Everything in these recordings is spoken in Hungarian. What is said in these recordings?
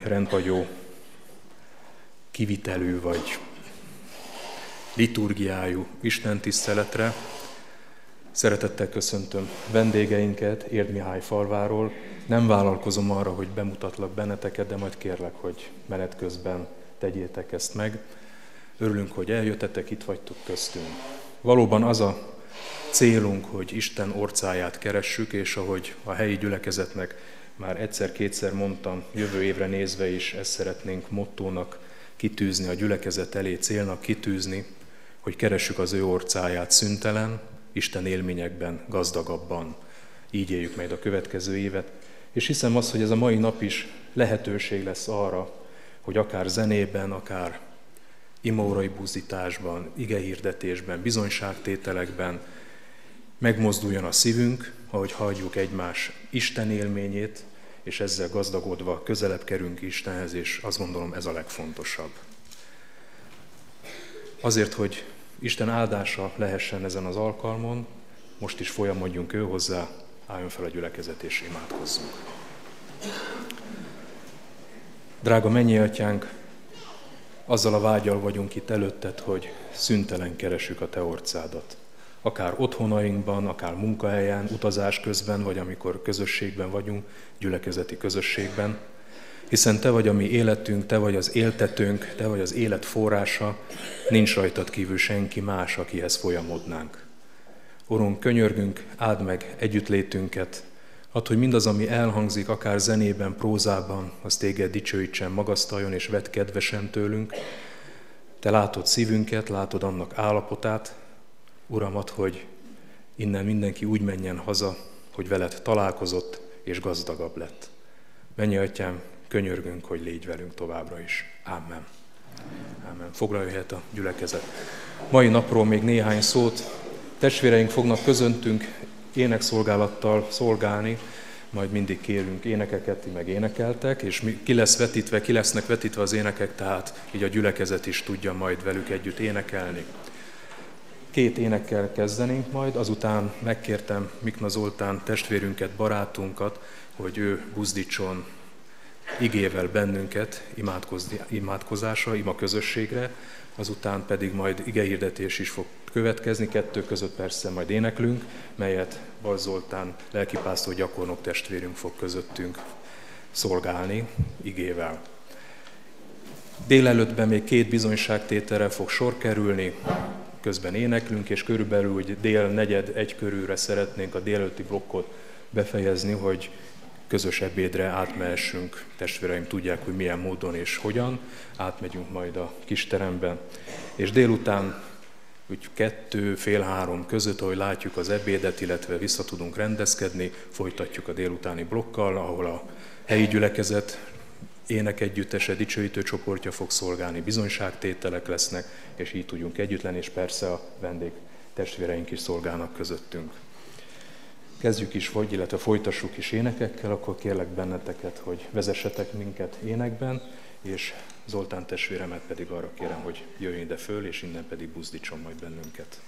rendhagyó kivitelű vagy liturgiájú istentiszteletre. Szeretettel köszöntöm vendégeinket Érd Mihály falváról. Nem vállalkozom arra, hogy bemutatlak benneteket, de majd kérlek, hogy menet közben tegyétek ezt meg. Örülünk, hogy eljöttetek, itt vagytok köztünk. Valóban az a célunk, hogy Isten orcáját keressük, és ahogy a helyi gyülekezetnek már egyszer-kétszer mondtam, jövő évre nézve is ezt szeretnénk mottónak kitűzni, a gyülekezet elé célnak kitűzni, hogy keressük az ő orcáját szüntelen, Isten élményekben, gazdagabban. Így éljük majd a következő évet. És hiszem azt, hogy ez a mai nap is lehetőség lesz arra, hogy akár zenében, akár imaórai buzdításban, igehirdetésben, bizonyságtételekben megmozduljon a szívünk, ahogy halljuk egymás Isten élményét, és ezzel gazdagodva közelebb kerülünk Istenhez, és azt gondolom ez a legfontosabb. Azért, hogy Isten áldása lehessen ezen az alkalmon, most is folyamodjunk ő hozzá, álljon fel a gyülekezet és imádkozzunk. Drága mennyi atyánk, azzal a vággyal vagyunk itt előtted, hogy szüntelen keresük a te orcádat. Akár otthonainkban, akár munkahelyen, utazás közben, vagy amikor közösségben vagyunk, gyülekezeti közösségben. Hiszen te vagy a mi életünk, te vagy az éltetőnk, te vagy az élet forrása, nincs rajtad kívül senki más, akihez folyamodnánk. Urunk, könyörgünk, áld meg együttlétünket, add, hogy mindaz, ami elhangzik, akár zenében, prózában, az téged dicsőítsen, magasztaljon és vedd kedvesen tőlünk. Te látod szívünket, látod annak állapotát. Uram, add, hogy innen mindenki úgy menjen haza, hogy veled találkozott és gazdagabb lett. Mennyi atyám, könyörgünk, hogy légy velünk továbbra is. Ámen. Ámen. Foglalj helyet a gyülekezet. Mai napról még néhány szót. Testvéreink fognak közöntünk énekszolgálattal szolgálni, majd mindig kérünk énekeket, ti meg énekeltek, és ki lesznek vetítve az énekek, tehát így a gyülekezet is tudja majd velük együtt énekelni. 2 énekkel kezdenénk majd, azután megkértem Mikna Zoltán testvérünket, barátunkat, hogy ő buzdítson igével bennünket imádkozásra, ima közösségre, azután pedig majd igehirdetés is fog következni, 2 között persze majd éneklünk, melyet Bal Zoltán lelkipásztor gyakornok testvérünk fog közöttünk szolgálni igével. Délelőttben még 2 bizonyságtételre fog sor kerülni, közben éneklünk, és körülbelül úgy dél 4:45 körülre szeretnénk a délelőtti blokkot befejezni, hogy közös ebédre átmehessünk. Testvéreim tudják, hogy milyen módon és hogyan. Átmegyünk majd a kisteremben. És délután úgy 2, fél 3 között, ahogy látjuk az ebédet, illetve vissza tudunk rendezkedni, folytatjuk a délutáni blokkal, ahol a helyi gyülekezet énekegyüttese, dicsőítő csoportja fog szolgálni, bizonyságtételek lesznek, és így tudjunk együtt lenni, és persze a vendég testvéreink is szolgálnak közöttünk. Kezdjük is, illetve folytassuk is énekekkel, akkor kérlek benneteket, hogy vezessetek minket énekben, és Zoltán testvéremet pedig arra kérem, hogy jöjjön ide föl, és innen pedig buzdítson majd bennünket.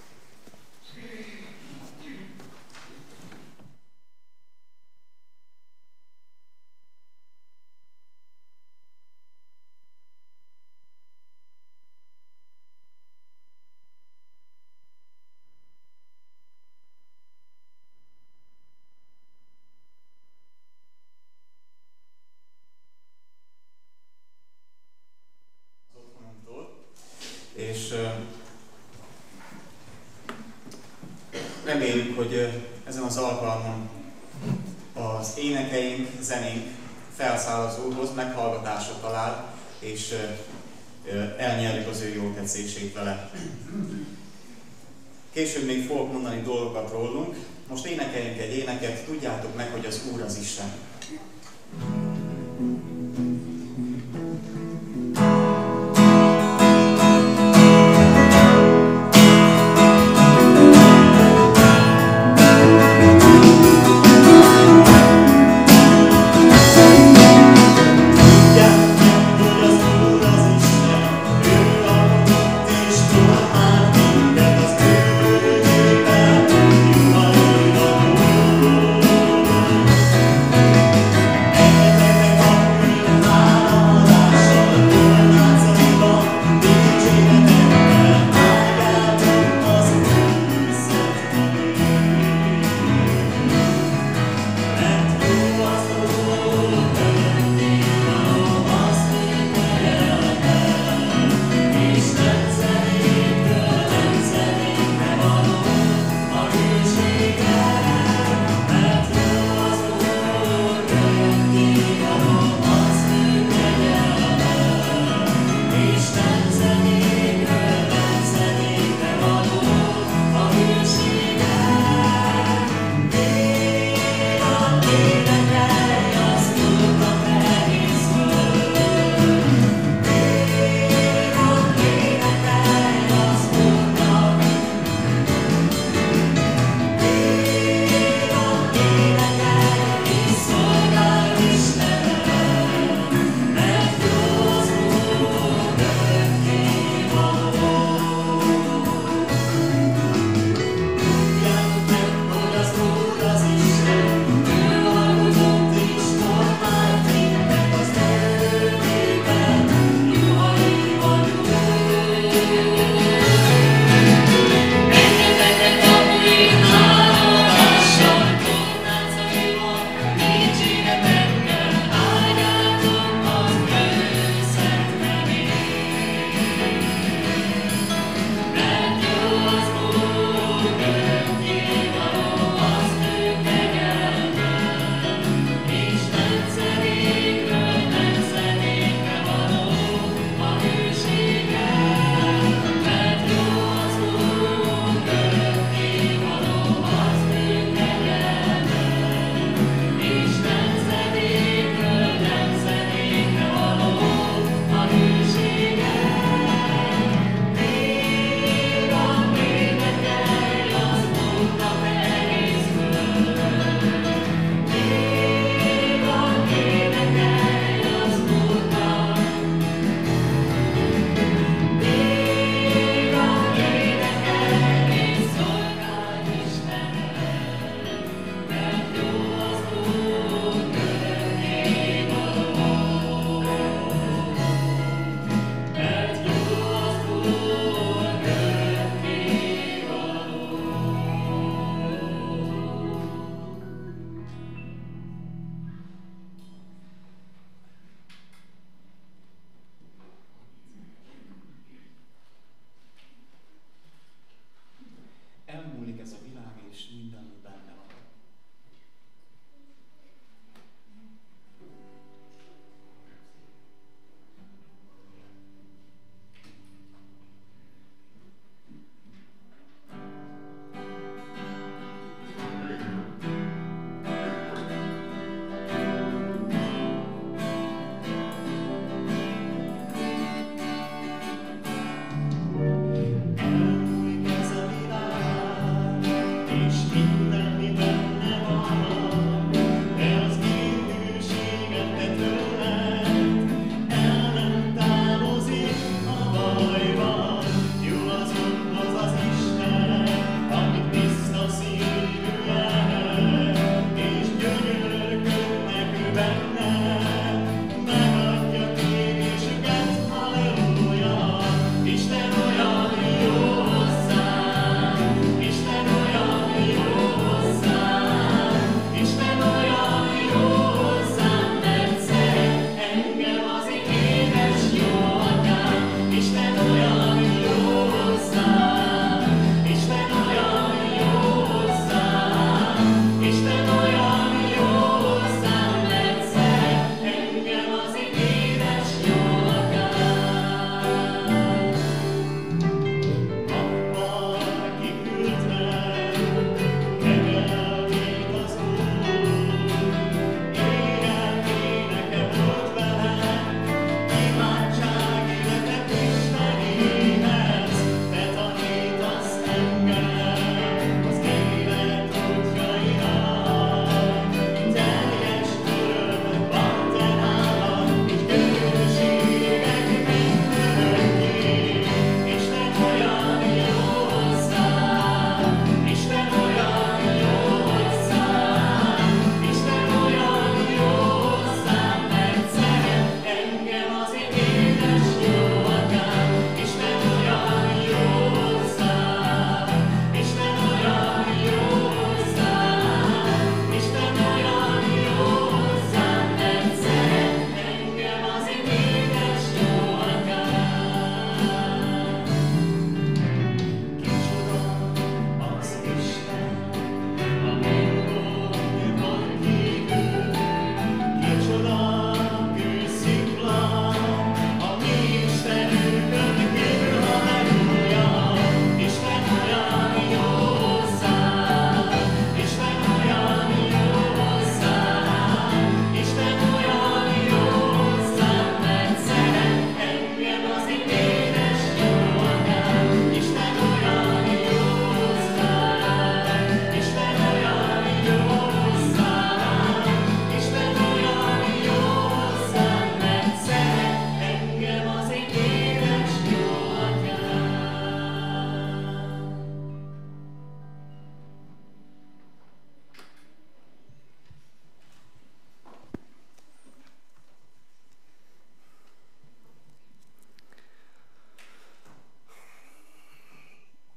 És reméljük, hogy ezen az alkalmon az énekeink, zenénk felszáll az Úrhoz, meghallgatásra talál, és elnyerjük az ő jó tetszését vele. Később még fogok mondani dolgokat rólunk, most énekeljünk egy éneket, tudjátok meg, hogy az Úr az Isten. Thank you.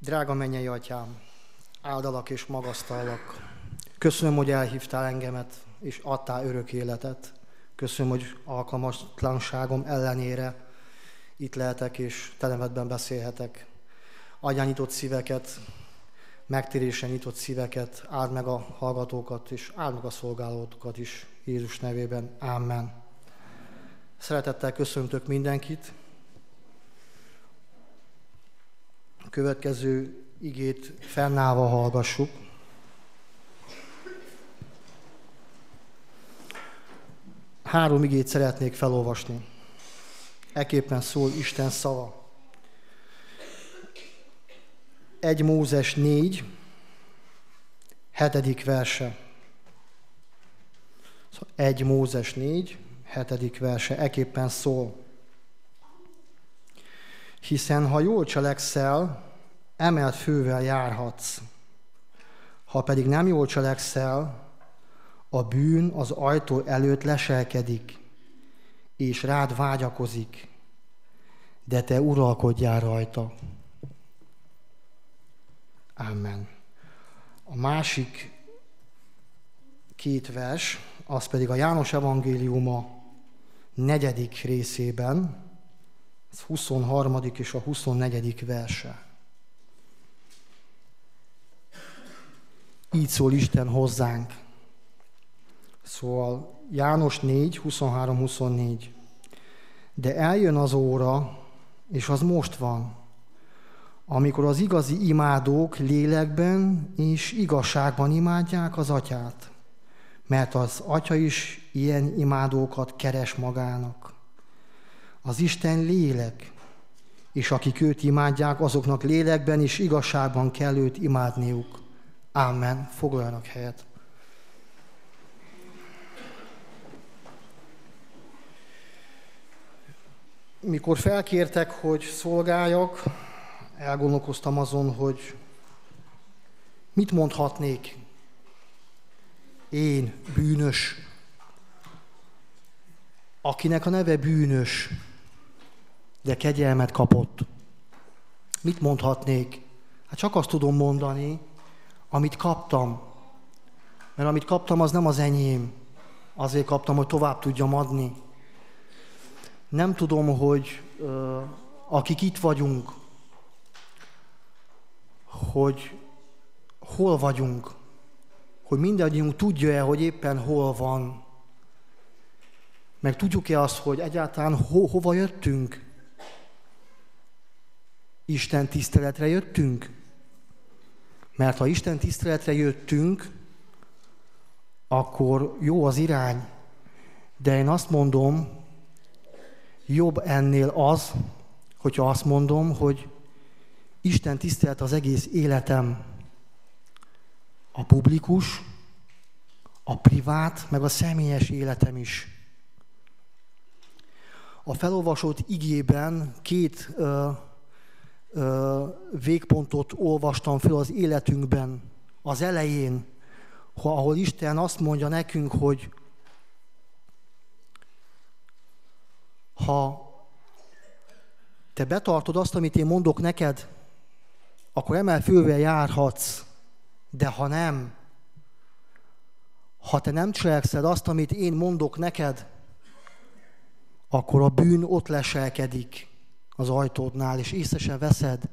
Drága mennyei Atyám, áldalak és magasztallak. Köszönöm, hogy elhívtál engemet, és adtál örök életet. Köszönöm, hogy alkalmatlanságom ellenére itt lehetek, és te nevedben beszélhetek. Adjál nyitott szíveket, megtérésen nyitott szíveket, áld meg a hallgatókat, és áld meg a szolgálókat is, Jézus nevében. Amen. Szeretettel köszöntök mindenkit. A következő igét fennállva hallgassuk. Három igét szeretnék felolvasni. Ekképpen szól Isten szava. 1 Mózes 4, 7. verse. 1 Mózes 4, 7. verse. Ekképpen szól. Hiszen ha jól cselekszel, emelt fővel járhatsz. Ha pedig nem jól cselekszel, a bűn az ajtó előtt leselkedik, és rád vágyakozik, de te uralkodjál rajta. Amen. A másik két vers, az pedig a János evangéliuma 4. részében, az 23. és a 24. verse. Így szól Isten hozzánk. Szóval János 4, 23-24. De eljön az óra, és az most van, amikor az igazi imádók lélekben és igazságban imádják az Atyát, mert az Atya is ilyen imádókat keres magának. Az Isten lélek, és akik őt imádják, azoknak lélekben és igazságban kell őt imádniuk. Amen. Foglaljanak helyet. Mikor felkértek, hogy szolgáljak, elgondolkoztam azon, hogy mit mondhatnék én, bűnös, akinek a neve bűnös, de kegyelmet kapott. Mit mondhatnék? Hát csak azt tudom mondani, amit kaptam. Mert amit kaptam, az nem az enyém. Azért kaptam, hogy tovább tudjam adni. Nem tudom, hogy akik itt vagyunk, hogy hol vagyunk, hogy mindannyiunk tudja-e, hogy éppen hol van. Meg tudjuk-e azt, hogy egyáltalán hova jöttünk? Isten tiszteletre jöttünk? Mert ha Isten tiszteletre jöttünk, akkor jó az irány. De én azt mondom, jobb ennél az, hogyha azt mondom, hogy Isten tisztelet az egész életem. A publikus, a privát, meg a személyes életem is. A felolvasott igében két végpontot olvastam fel az életünkben, az elején, ahol Isten azt mondja nekünk, hogy ha te betartod azt, amit én mondok neked, akkor emel fővel járhatsz, de ha nem, ha te nem cselekszed azt, amit én mondok neked, akkor a bűn ott leselkedik az ajtódnál, és észre sem veszed,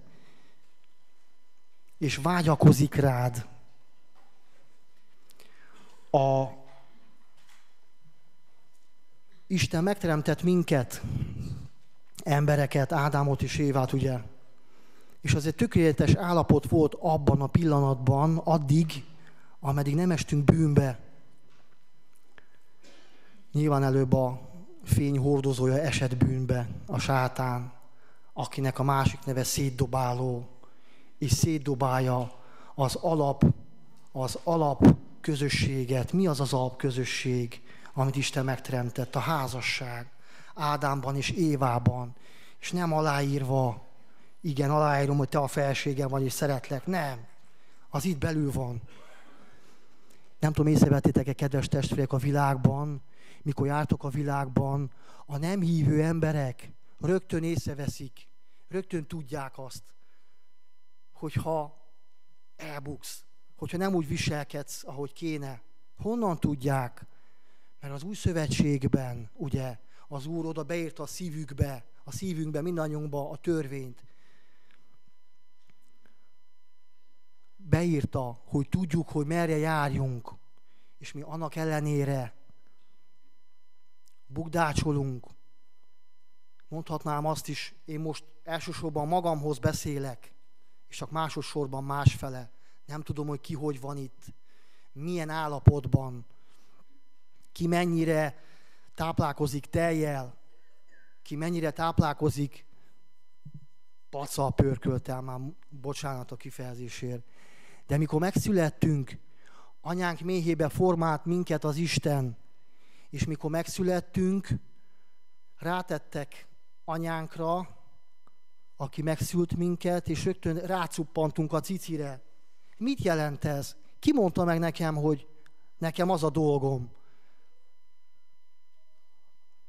és vágyakozik rád. Isten megteremtett minket, embereket, Ádámot és Évát, ugye? És az egy tökéletes állapot volt abban a pillanatban, addig, ameddig nem estünk bűnbe. Nyilván előbb a fény hordozója esett bűnbe, a sátán, akinek a másik neve szétdobáló, és szétdobálja az alap közösséget. Mi az az alapközösség, amit Isten megteremtett? A házasság. Ádámban és Évában. És nem aláírva, igen, aláírom, hogy te a felségem vagy, és szeretlek. Nem. Az itt belül van. Nem tudom, észrevettétek-e, kedves testvérek, a világban, mikor jártok a világban, a nem hívő emberek rögtön észreveszik, rögtön tudják azt, hogyha elbuksz, hogyha nem úgy viselkedsz, ahogy kéne. Honnan tudják? Mert az új szövetségben, ugye, az Úr oda beírta a szívünkbe, mindannyiunkba a törvényt. Beírta, hogy tudjuk, hogy merre járjunk, és mi annak ellenére bukdácsolunk. Mondhatnám azt is, én most elsősorban magamhoz beszélek, és csak másodszorban másfele. Nem tudom, hogy ki hogy van itt, milyen állapotban, ki mennyire táplálkozik tejjel, ki mennyire táplálkozik pacal pörköltel, már bocsánat a kifejezésért. De mikor megszülettünk, anyánk méhébe formált minket az Isten, és mikor megszülettünk, rátettek anyánkra, aki megszült minket, és rögtön rácuppantunk a cicire. Mit jelent ez? Ki mondta meg nekem, hogy nekem az a dolgom?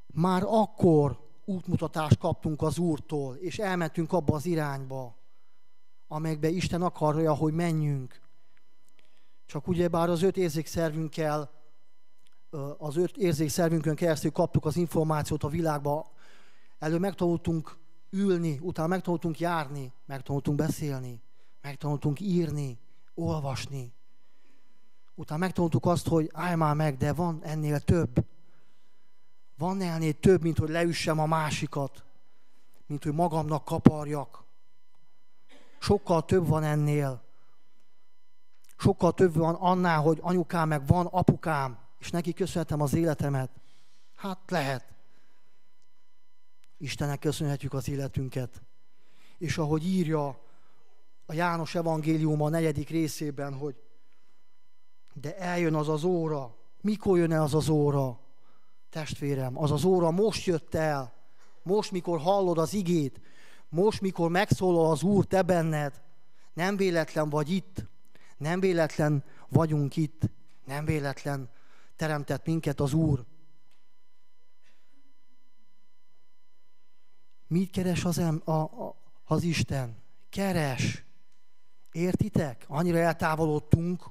Már akkor útmutatást kaptunk az Úrtól, és elmentünk abba az irányba, amelyekbe Isten akarja, hogy menjünk. Csak ugyebár az 5 érzékszervünkön keresztül kaptuk az információt a világba. Előbb megtanultunk ülni, utána megtanultunk járni, megtanultunk beszélni, megtanultunk írni, olvasni. Utána megtanultuk azt, hogy állj már meg, de van ennél több. Van ennél több, mint hogy leüssem a másikat, mint hogy magamnak kaparjak. Sokkal több van ennél. Sokkal több van annál, hogy anyukám meg van apukám, és neki köszönhetem az életemet. Hát lehet. Istennek köszönhetjük az életünket. És ahogy írja a János evangélium a 4. részében, hogy de eljön az az óra. Mikor jön el az az óra? Testvérem, az az óra most jött el. Most, mikor hallod az igét. Most, mikor megszólal az Úr te benned. Nem véletlen vagy itt. Nem véletlen vagyunk itt. Nem véletlen teremtett minket az Úr. Mit keres az Isten? Keres. Értitek? Annyira eltávolodtunk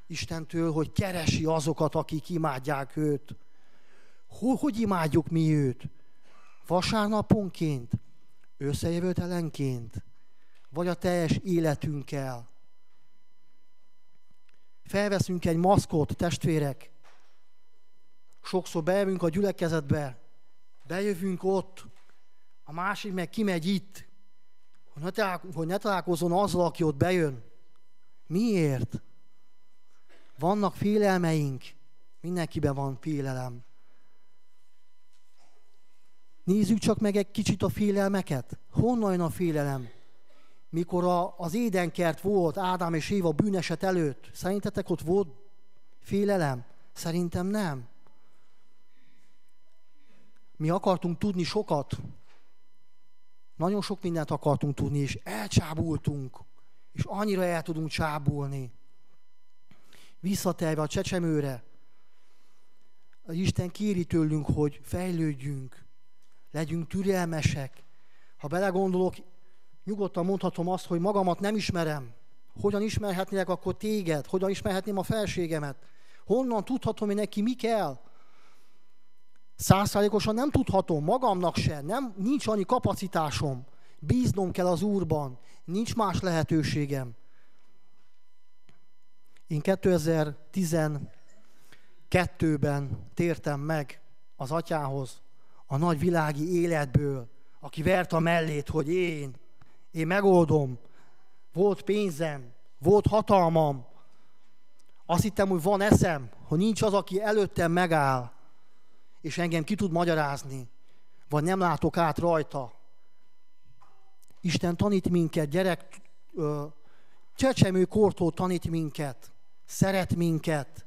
Istentől, hogy keresi azokat, akik imádják őt. Hogy imádjuk mi őt? Vasárnaponként? Összejövetelenként? Vagy a teljes életünkkel? Felveszünk egy maszkot, testvérek. Sokszor bejövünk a gyülekezetbe, bejövünk ott, a másik meg kimegy itt, hogy ne találkozzon azzal, aki ott bejön. Miért? Vannak félelmeink, mindenkiben van félelem. Nézzük csak meg egy kicsit a félelmeket. Honnan jön a félelem? Mikor az édenkert volt Ádám és Éva bűneset előtt, szerintetek ott volt félelem? Szerintem nem. Mi akartunk tudni sokat. Nagyon sok mindent akartunk tudni, és elcsábultunk. És annyira el tudunk csábulni. Visszatérve a csecsemőre, az Isten kéri tőlünk, hogy fejlődjünk, legyünk türelmesek. Ha belegondolok, nyugodtan mondhatom azt, hogy magamat nem ismerem. Hogyan ismerhetnélek akkor téged? Hogyan ismerhetném a felségemet? Honnan tudhatom, hogy neki mi kell? 100%-osan nem tudhatom, magamnak sem, nincs annyi kapacitásom. Bíznom kell az Úrban, nincs más lehetőségem. Én 2012-ben tértem meg az atyához a nagy világi életből, aki vert a mellét, hogy én megoldom. Volt pénzem, volt hatalmam. Azt hittem, hogy van eszem, hogy nincs az, aki előttem megáll, és engem ki tud magyarázni, vagy nem látok át rajta. Isten tanít minket, csecsemőkortól tanít minket, szeret minket,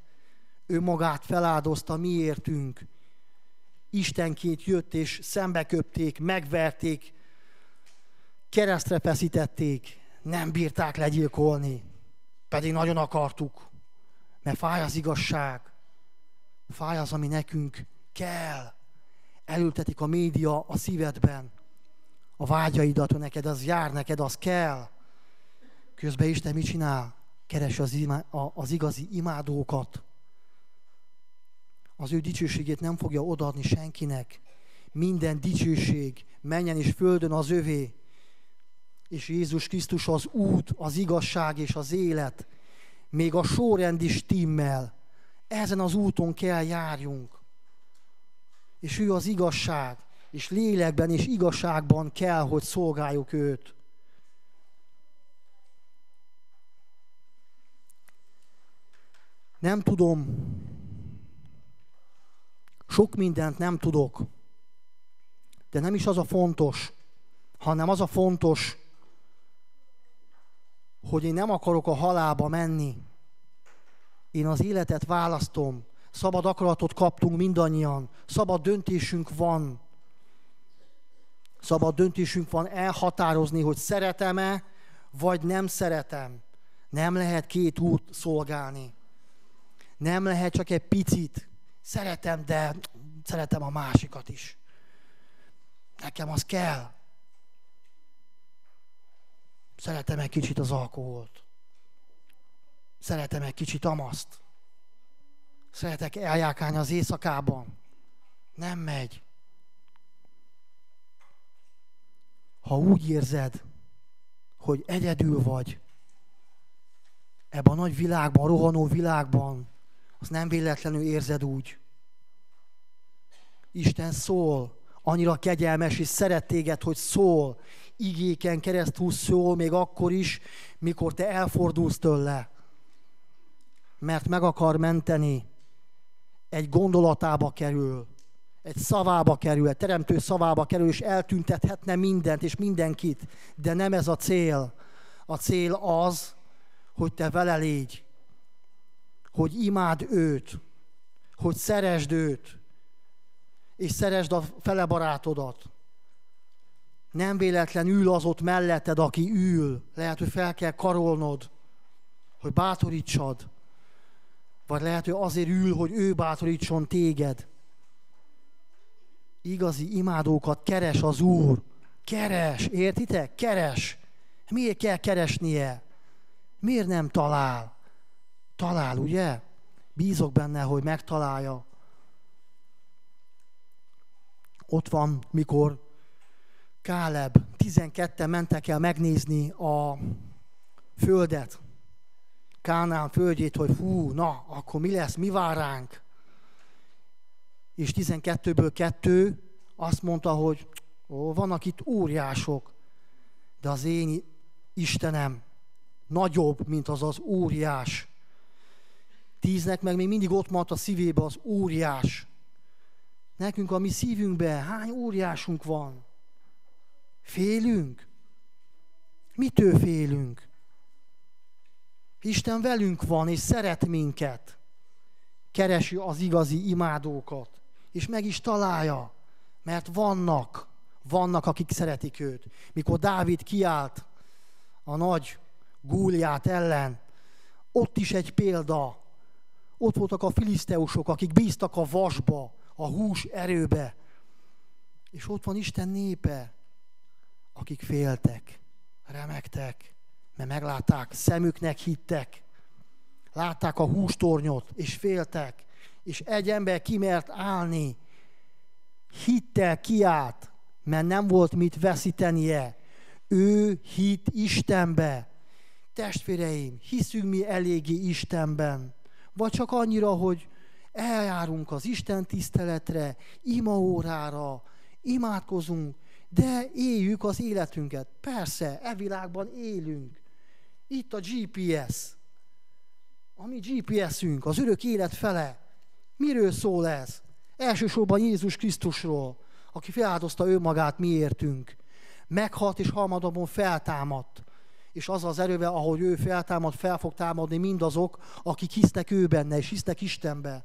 ő magát feláldozta miértünk. Istenként jött, és szembeköpték, megverték, keresztre feszítették, nem bírták legyilkolni, pedig nagyon akartuk, mert fáj az igazság, fáj az, ami nekünk kell. Elültetik a média a szívedben, a vágyaidat, hogy neked az jár, neked az kell. Közben Isten mit csinál? Keresi az igazi imádókat. Az ő dicsőségét nem fogja odaadni senkinek. Minden dicsőség menjen és földön az övé. És Jézus Krisztus az út, az igazság és az élet. Még a sorrend is stimmel. Ezen az úton kell járjunk. És ő az igazság. És lélekben és igazságban kell, hogy szolgáljuk őt. Nem tudom, sok mindent nem tudok, de nem is az a fontos, hanem az a fontos, hogy én nem akarok a halálba menni. Én az életet választom, szabad akaratot kaptunk mindannyian, szabad döntésünk van. Szabad döntésünk van elhatározni, hogy szeretem-e, vagy nem szeretem. Nem lehet két út szolgálni. Nem lehet csak egy picit. Szeretem, de szeretem a másikat is. Nekem az kell. Szeretem egy kicsit az alkoholt. Szeretem egy kicsit amaszt. Szeretek eljárkálni az éjszakában. Nem megy. Ha úgy érzed, hogy egyedül vagy, ebben a nagy világban, a rohanó világban, azt nem véletlenül érzed úgy. Isten szól, annyira kegyelmes és szeret téged, hogy szól. Igéken keresztül szól, még akkor is, mikor te elfordulsz tőle. Mert meg akar menteni. Egy gondolatába kerül, egy szavába kerül, egy teremtő szavába kerül, és eltüntethetne mindent és mindenkit. De nem ez a cél. A cél az, hogy te vele légy. Hogy imád őt. Hogy szeresd őt. És szeresd a fele barátodat. Nem véletlen ül az ott melletted, aki ül. Lehet, hogy fel kell karolnod, hogy bátorítsad. Vagy lehet, hogy azért ül, hogy ő bátorítson téged. Igazi imádókat keres az Úr. Keres, értitek? Keres. Miért kell keresnie? Miért nem talál? Talál, ugye? Bízok benne, hogy megtalálja. Ott van, mikor Káleb 12-en mentek el megnézni a földet. Kánaán földjét, hogy hú, na, akkor mi lesz, mi vár ránk? És 12-ből 2 azt mondta, hogy vannak itt óriások, de az én Istenem nagyobb, mint az az óriás. 10-nek meg még mindig ott maradt a szívébe az óriás. Nekünk a mi szívünkben hány óriásunk van? Félünk? Mitől félünk? Isten velünk van, és szeret minket. Keresi az igazi imádókat. És meg is találja, mert vannak, akik szeretik őt. Mikor Dávid kiállt a nagy Góliát ellen, ott is egy példa. Ott voltak a filiszteusok, akik bíztak a vasba, a hús erőbe. És ott van Isten népe, akik féltek, remegtek, mert meglátták, szemüknek hittek. Látták a hústornyot, és féltek. És egy ember kimert állni, hittel kiállt, mert nem volt mit veszítenie. Ő hitt Istenbe. Testvéreim, hiszünk mi eléggé Istenben? Vagy csak annyira, hogy eljárunk az Isten tiszteletre, imaórára, imádkozunk, de éljük az életünket. Persze, e világban élünk. Itt a GPS. A mi GPS-ünk, az örök élet fele. Miről szól ez? Elsősorban Jézus Krisztusról, aki feláldozta önmagát miértünk. Meghalt és harmadabban feltámadt. És az az erővel, ahogy ő feltámad, fel fog támadni mindazok, akik hisznek ő benne, és hisznek Istenbe.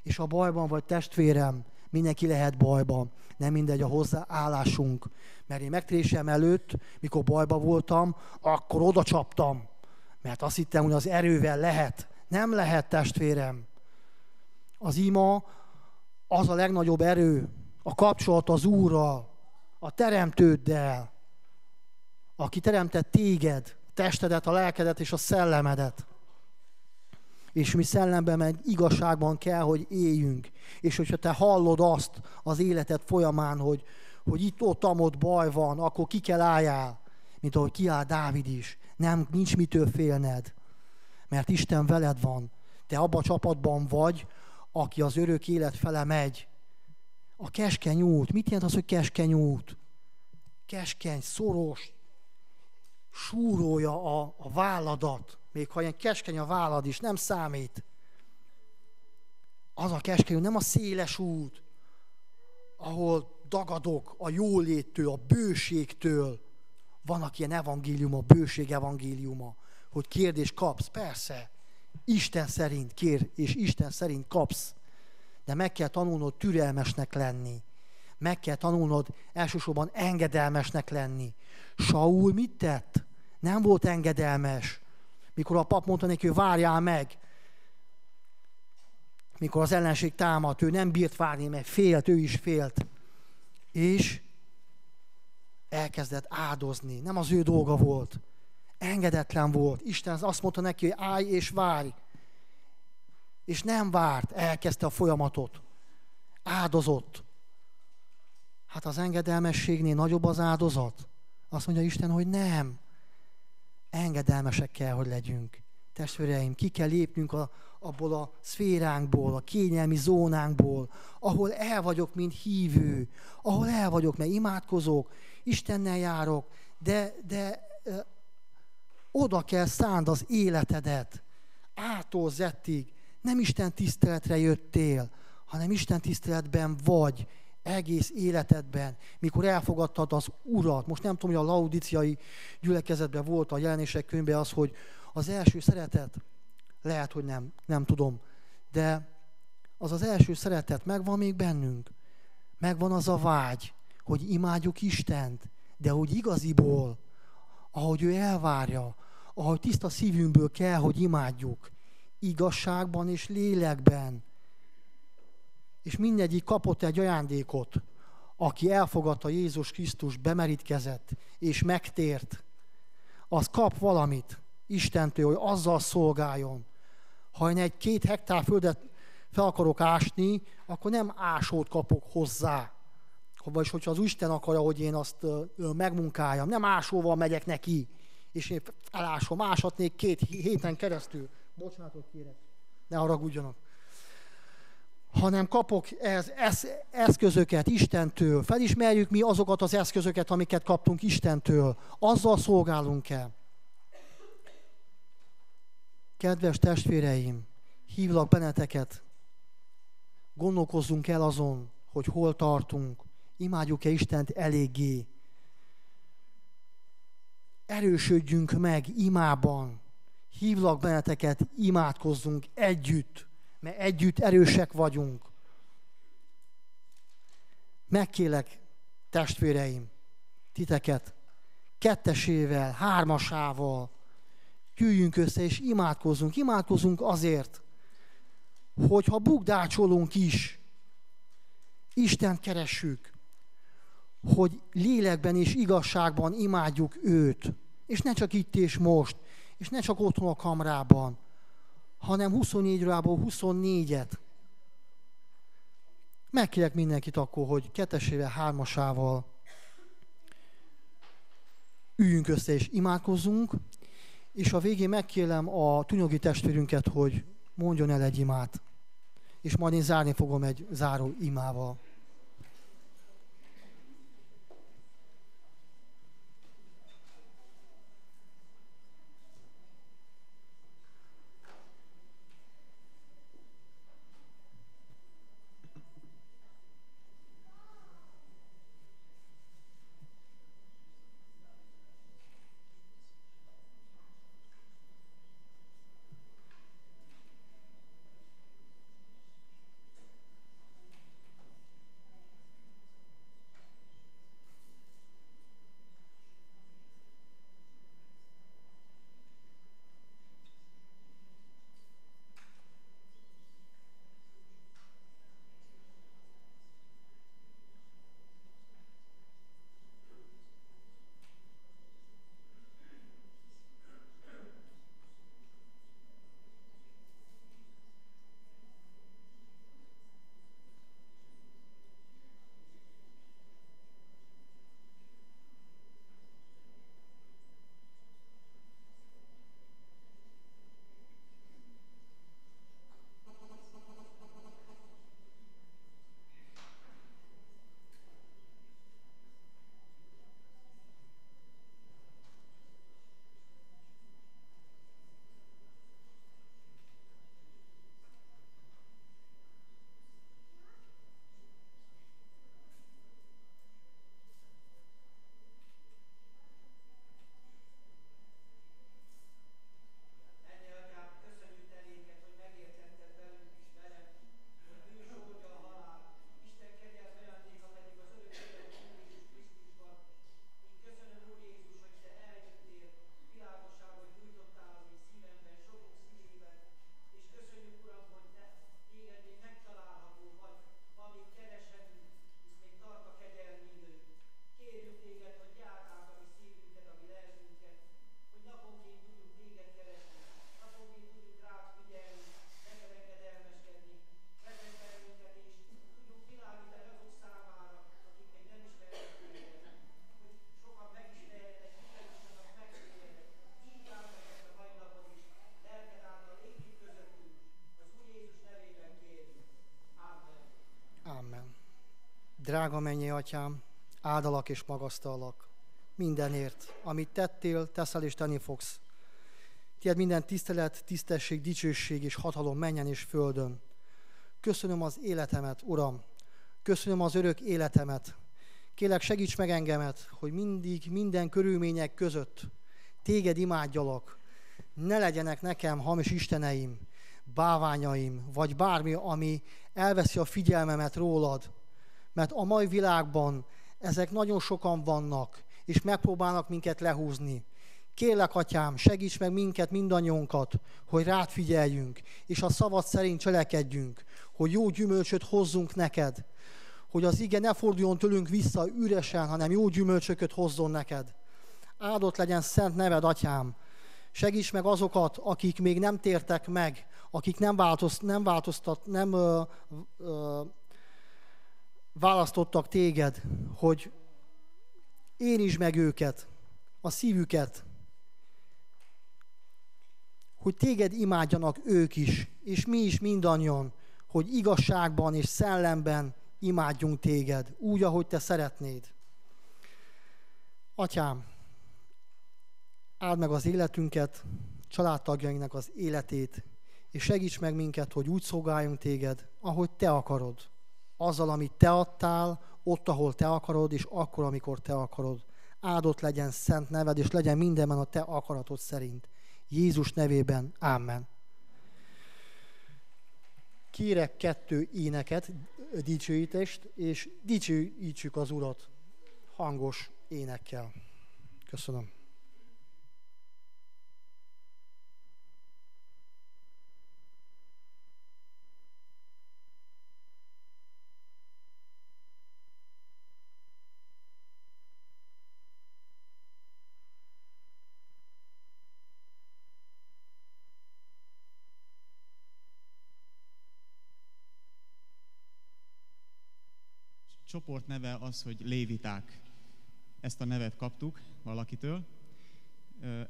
És ha bajban vagy, testvérem, mindenki lehet bajban. Nem mindegy a hozzáállásunk. Mert én megtérésem előtt, mikor bajban voltam, akkor oda csaptam. Mert azt hittem, hogy az erővel lehet. Nem lehet, testvérem. Az ima az a legnagyobb erő, a kapcsolat az Úrral, a teremtőddel, aki teremtett téged, testedet, a lelkedet és a szellemedet. És mi szellemben, meg igazságban kell, hogy éljünk. És hogyha te hallod azt az életed folyamán, hogy itt-ott baj van, akkor ki kell álljál, mint ahogy kiáll Dávid is. Nincs mitől félned, mert Isten veled van. Te abban a csapatban vagy, aki az örök élet fele megy. A keskeny út. Mit jelent az, hogy keskeny út? Keskeny, szoros, súrolja a válladat. Még ha ilyen keskeny a vállad is, nem számít. Az a keskeny út, nem a széles út, ahol dagadok a jóléttől, a bőségtől. Vannak ilyen evangéliuma, bőség evangéliuma, hogy kérdés kapsz. Persze, Isten szerint kér, és Isten szerint kapsz. De meg kell tanulnod türelmesnek lenni. Meg kell tanulnod elsősorban engedelmesnek lenni. Saul mit tett? Nem volt engedelmes. Mikor a pap mondta neki, hogy várjál meg. Mikor az ellenség támadt, ő nem bírt várni, mert félt, ő is félt. És elkezdett áldozni. Nem az ő dolga volt. Engedetlen volt. Isten azt mondta neki, hogy állj és várj. És nem várt, elkezdte a folyamatot. Áldozott. Hát az engedelmességnél nagyobb az áldozat. Azt mondja Isten, hogy nem. Engedelmesek kell, hogy legyünk. Testvéreim, ki kell lépnünk abból a szféránkból, a kényelmi zónánkból, ahol el vagyok, mint hívő, ahol el vagyok, mert imádkozok, Istennel járok, de oda kell szánd az életedet, ától zettig. Nem Isten tiszteletre jöttél, hanem Isten tiszteletben vagy, egész életedben, mikor elfogadtad az Urat. Most nem tudom, hogy a laudiciai gyülekezetben volt a Jelenések könyvben az, hogy az első szeretet, lehet, hogy nem tudom, de az első szeretet megvan még bennünk. Megvan az a vágy, hogy imádjuk Istent, de hogy igaziból, ahogy ő elvárja, ahogy tiszta szívünkből kell, hogy imádjuk, igazságban és lélekben. És mindegyik kapott egy ajándékot, aki elfogadta Jézus Krisztus, bemerítkezett és megtért, az kap valamit Istentől, hogy azzal szolgáljon. Ha én egy 2 hektár földet fel akarok ásni, akkor nem ásót kapok hozzá. Vagyis, hogyha az Isten akarja, hogy én azt megmunkáljam, nem ásóval megyek neki, és én elásom, áshatnék 2 héten keresztül. Bocsánatot kérek, ne haragudjanak. Hanem kapok eszközöket Istentől. Felismerjük mi azokat az eszközöket, amiket kaptunk Istentől. Azzal szolgálunk el. Kedves testvéreim, hívlak benneteket, gondolkozzunk el azon, hogy hol tartunk. Imádjuk-e Istent eléggé? Erősödjünk meg imában. Hívlak benneteket, imádkozzunk együtt, mert együtt erősek vagyunk. Megkérlek, testvéreim, titeket, 2-esével, 3-asával, gyűjjünk össze és imádkozzunk. Imádkozzunk azért, hogyha bukdácsolunk is, Istent keressük, hogy lélekben és igazságban imádjuk őt. És ne csak itt és most, és ne csak otthon a kamrában, hanem 24-ről 24-et. Megkérek mindenkit akkor, hogy 2-esével, 3-asával üljünk össze és imádkozzunk, és a végén megkérem a Tunyogi testvérünket, hogy mondjon el egy imát, és majd én zárni fogom egy záró imával. drága mennyei Atyám, áldalak és magasztalak mindenért, amit tettél, teszel és tenni fogsz. Tiéd minden tisztelet, tisztesség, dicsőség és hatalom menjen és földön. Köszönöm az életemet, Uram, köszönöm az örök életemet. Kérlek, segíts meg engemet, hogy mindig, minden körülmények között téged imádjalak. Ne legyenek nekem hamis isteneim, báványaim, vagy bármi, ami elveszi a figyelmemet rólad. Mert a mai világban ezek nagyon sokan vannak, és megpróbálnak minket lehúzni. Kérlek, Atyám, segíts meg minket, mindannyiunkat, hogy rád figyeljünk, és a szavad szerint cselekedjünk, hogy jó gyümölcsöt hozzunk neked, hogy az ige ne forduljon tőlünk vissza üresen, hanem jó gyümölcsöket hozzon neked. Áldott legyen szent neved, Atyám. Segíts meg azokat, akik még nem tértek meg, akik nem választottak téged, hogy érintsd meg őket, a szívüket, hogy téged imádjanak ők is, és mi is mindannyian, hogy igazságban és szellemben imádjunk téged, úgy, ahogy te szeretnéd. Atyám, áld meg az életünket, családtagjainknak az életét, és segíts meg minket, hogy úgy szolgáljunk téged, ahogy te akarod. Azzal, amit te adtál, ott, ahol te akarod, és akkor, amikor te akarod. Áldott legyen szent neved, és legyen mindenben a te akaratod szerint. Jézus nevében. Amen. Kérek 2 éneket, dicsőítést, és dicsőítsük az Urat hangos énekkel. Köszönöm. Csoport neve az, hogy léviták. Ezt a nevet kaptuk valakitől.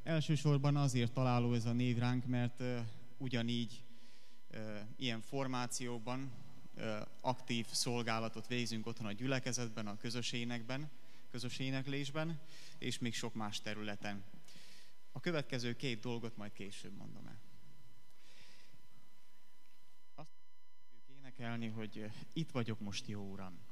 Elsősorban azért találó ez a név ránk, mert ugyanígy ilyen formációban aktív szolgálatot végzünk otthon a gyülekezetben, a közös éneklésben, és még sok más területen. A következő 2 dolgot majd később mondom el. Azt fogjuk énekelni, hogy itt vagyok most, jó Uram.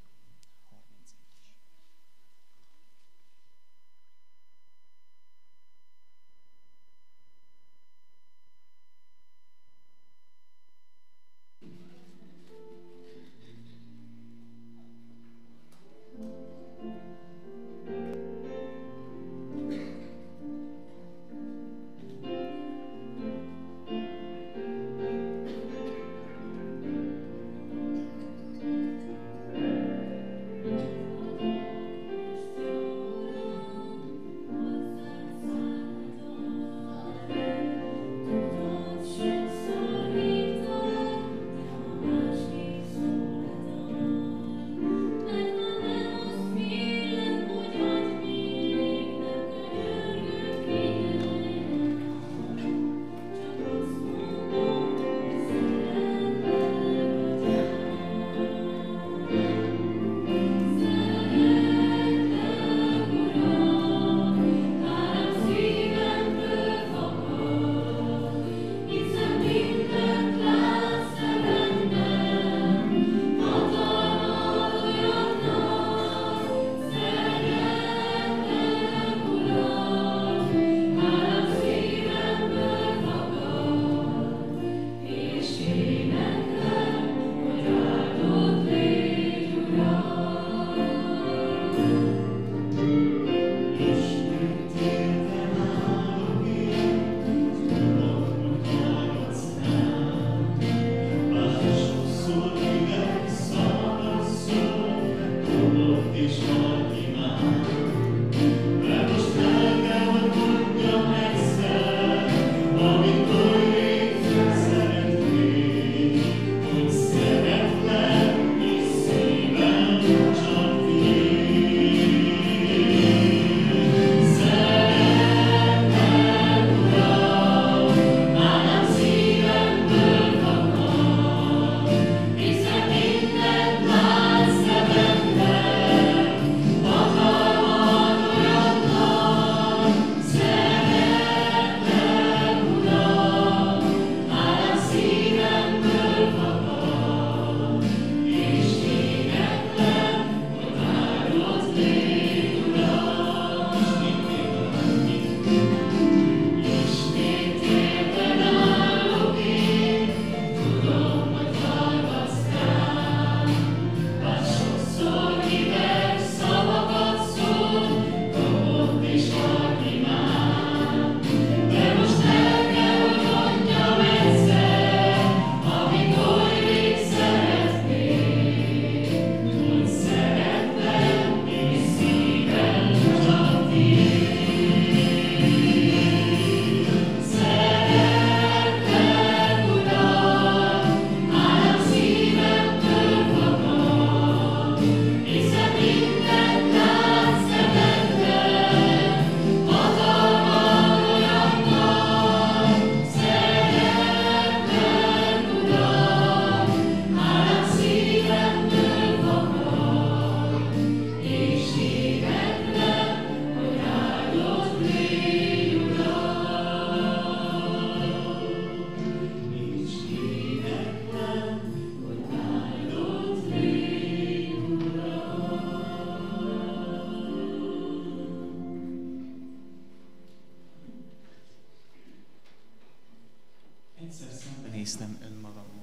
néztem önmagammal.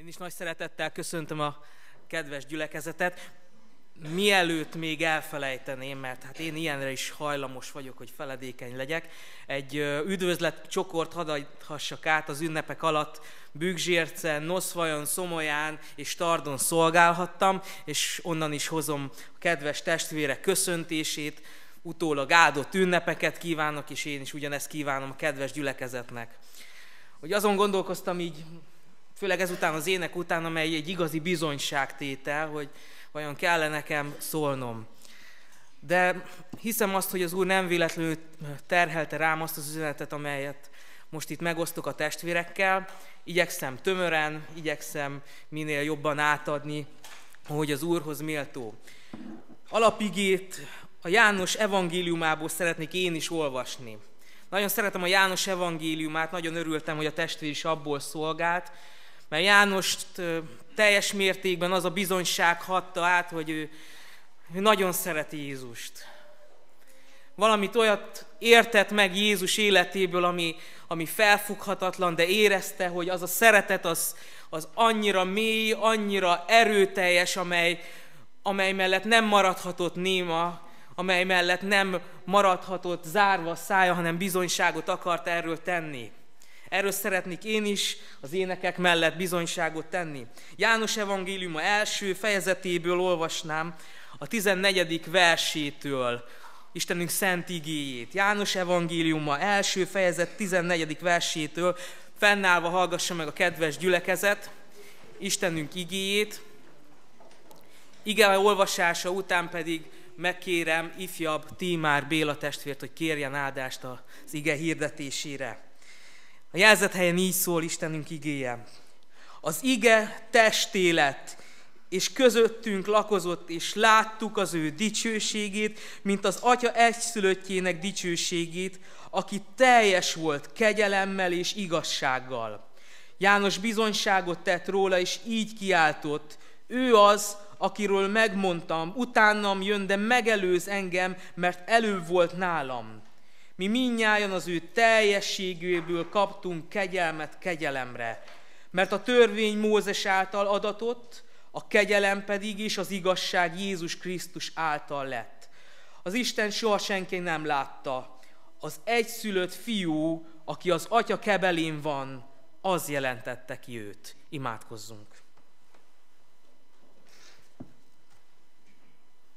Én is nagy szeretettel köszöntöm a kedves gyülekezetet. Mielőtt még elfelejteném, mert hát én ilyenre is hajlamos vagyok, hogy feledékeny legyek, egy üdvözlet csokort hadd adhassak át az ünnepek alatt. Bükzsércen, Noszvajon, Szomolyán és Tardon szolgálhattam, és onnan is hozom a kedves testvérek köszöntését, utólag áldott ünnepeket kívánok, és én is ugyanezt kívánom a kedves gyülekezetnek. Hogy azon gondolkoztam így, főleg ezután az ének után, amely egy igazi bizonyságtétel, hogy vajon kell-e nekem szólnom. De hiszem azt, hogy az Úr nem véletlenül terhelte rám azt az üzenetet, amelyet most itt megosztok a testvérekkel. Igyekszem tömören, igyekszem minél jobban átadni ahogy az Úrhoz méltó. Alapigét a János evangéliumából szeretnék én is olvasni. Nagyon szeretem a János evangéliumát, nagyon örültem, hogy a testvér is abból szolgált, mert Jánost teljes mértékben az a bizonyság hadta át, hogy ő nagyon szereti Jézust. Valamit olyat értett meg Jézus életéből, ami felfoghatatlan, de érezte, hogy az a szeretet az annyira mély, annyira erőteljes, amely mellett nem maradhatott néma, amely mellett nem maradhatott zárva a szája, hanem bizonyságot akart erről tenni. Erről szeretnék én is az énekek mellett bizonyságot tenni. János evangéliuma első fejezetéből olvasnám a 14. versétől Istenünk szent igéjét. János evangéliuma első fejezet 14. versétől fennállva hallgassa meg a kedves gyülekezet Istenünk igéjét. Ige olvasása után pedig megkérem ifjabb Tímár Béla testvért, hogy kérjen áldást az ige hirdetésére. A jelzethelyen így szól Istenünk igéje. Az ige testé lett, és közöttünk lakozott, és láttuk az ő dicsőségét, mint az Atya egyszülöttjének dicsőségét, aki teljes volt kegyelemmel és igazsággal. János bizonyságot tett róla, és így kiáltott, ő az, akiről megmondtam, utánam jön, de megelőz engem, mert előbb volt nálam. Mi mindnyájan az ő teljességéből kaptunk kegyelmet kegyelemre, mert a törvény Mózes által adatott, a kegyelem pedig és az igazság Jézus Krisztus által lett. Az Isten soha senki nem látta. Az egyszülött fiú, aki az Atya kebelén van, az jelentette ki őt. Imádkozzunk.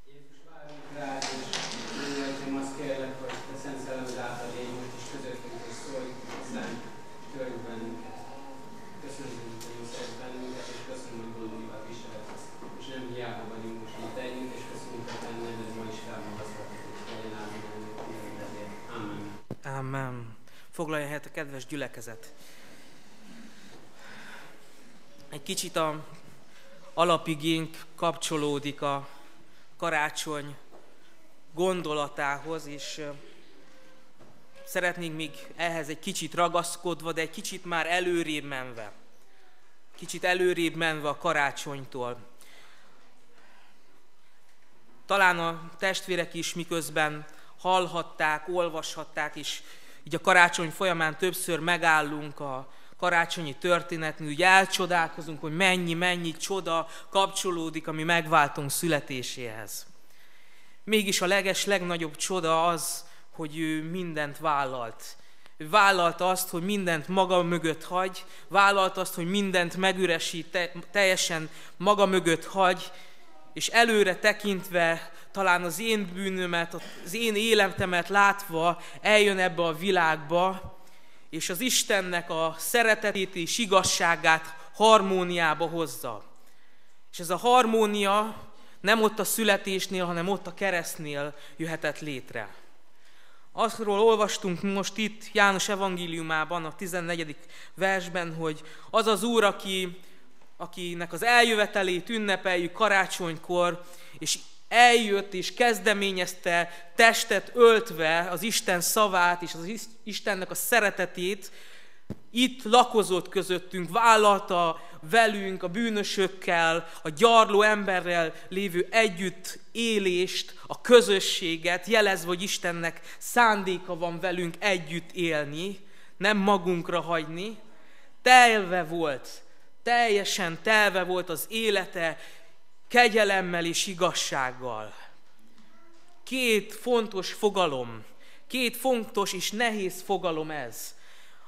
Jézus, várjunk rád, és mindenkem azt kérlek, hogy te Szent Szellemed által légy most is közöttünk, és szólj hozzánk, törj bennünket. Köszönöm, hogy jó szeretsz bennünket, és köszönöm, hogy boldogat viselhetsz. És nem hiába vagyunk most itt együtt, és köszönjük, hogy benne ez ma is felmagasztatott, és legyen áldozat. Amen. Amen. Foglalja helyet a kedves gyülekezet. Egy kicsit a alapigénk kapcsolódik a karácsony gondolatához, és szeretnénk még ehhez egy kicsit ragaszkodva, de egy kicsit már előrébb menve a karácsonytól. Talán a testvérek is miközben hallhatták, olvashatták, és így a karácsony folyamán többször megállunk a karácsonyi történetnél, úgy elcsodálkozunk, hogy mennyi csoda kapcsolódik a mi megváltunk születéséhez. Mégis a legnagyobb csoda az, hogy ő mindent vállalt. Ő vállalta azt, hogy mindent maga mögött hagy, vállalta azt, hogy mindent megüresít, teljesen maga mögött hagy, és előre tekintve, talán az én bűnömet, az én életemet látva eljön ebbe a világba, és az Istennek a szeretetét és igazságát harmóniába hozza. És ez a harmónia nem ott a születésnél, hanem ott a keresztnél jöhetett létre. Azról olvastunk most itt János evangéliumában, a 14. versben, hogy az az Úr, akinek az eljövetelét ünnepeljük karácsonykor, és eljött és kezdeményezte testet öltve az Isten szavát és az Istennek a szeretetét, itt lakozott közöttünk, vállalta velünk, a bűnösökkel, a gyarló emberrel lévő együtt élést, a közösséget, jelezve, hogy Istennek szándéka van velünk együtt élni, nem magunkra hagyni. Teljesen telve volt az élete kegyelemmel és igazsággal. Két fontos és nehéz fogalom ez.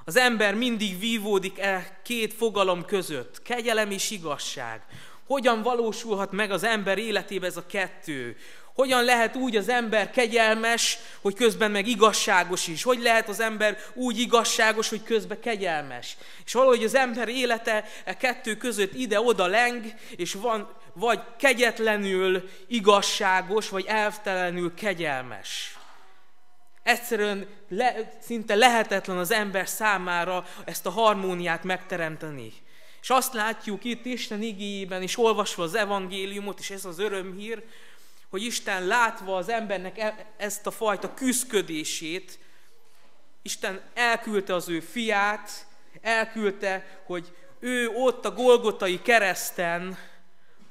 Az ember mindig vívódik két fogalom között, kegyelem és igazság. Hogyan valósulhat meg az ember életébe ez a kettő? Hogyan lehet úgy az ember kegyelmes, hogy közben meg igazságos is? Hogy lehet az ember úgy igazságos, hogy közben kegyelmes? És valahogy az ember élete e kettő között ide-oda leng, és van vagy kegyetlenül igazságos, vagy elvtelenül kegyelmes. Egyszerűen szinte lehetetlen az ember számára ezt a harmóniát megteremteni. És azt látjuk itt Isten igéjében, és olvasva az evangéliumot, és ez az örömhír, hogy Isten látva az embernek ezt a fajta küszködését, Isten elküldte az ő fiát, elküldte, hogy ő ott a Golgotai kereszten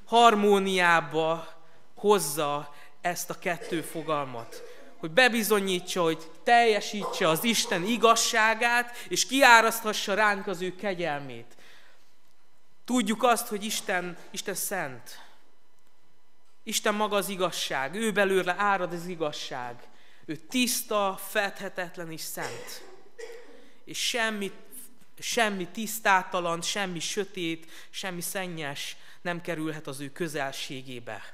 harmóniába hozza ezt a kettő fogalmat. Hogy bebizonyítsa, hogy teljesítse az Isten igazságát, és kiáraszthassa ránk az ő kegyelmét. Tudjuk azt, hogy Isten szent. Isten maga az igazság, ő belőle árad az igazság. Ő tiszta, fedhetetlen és szent. És semmi tisztátalan, semmi sötét, semmi szennyes nem kerülhet az ő közelségébe.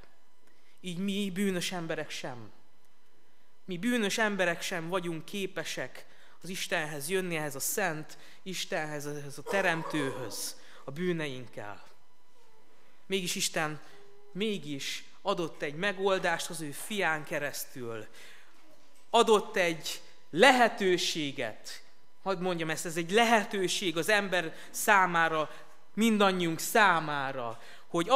Így mi bűnös emberek sem. Mi bűnös emberek sem vagyunk képesek az Istenhez jönni, ehhez a szent Istenhez, ehhez a teremtőhöz, a bűneinkkel. Mégis Isten adott egy megoldást az ő fián keresztül. Adott egy lehetőséget, hadd mondjam ezt, ez egy lehetőség az ember számára, mindannyiunk számára, hogy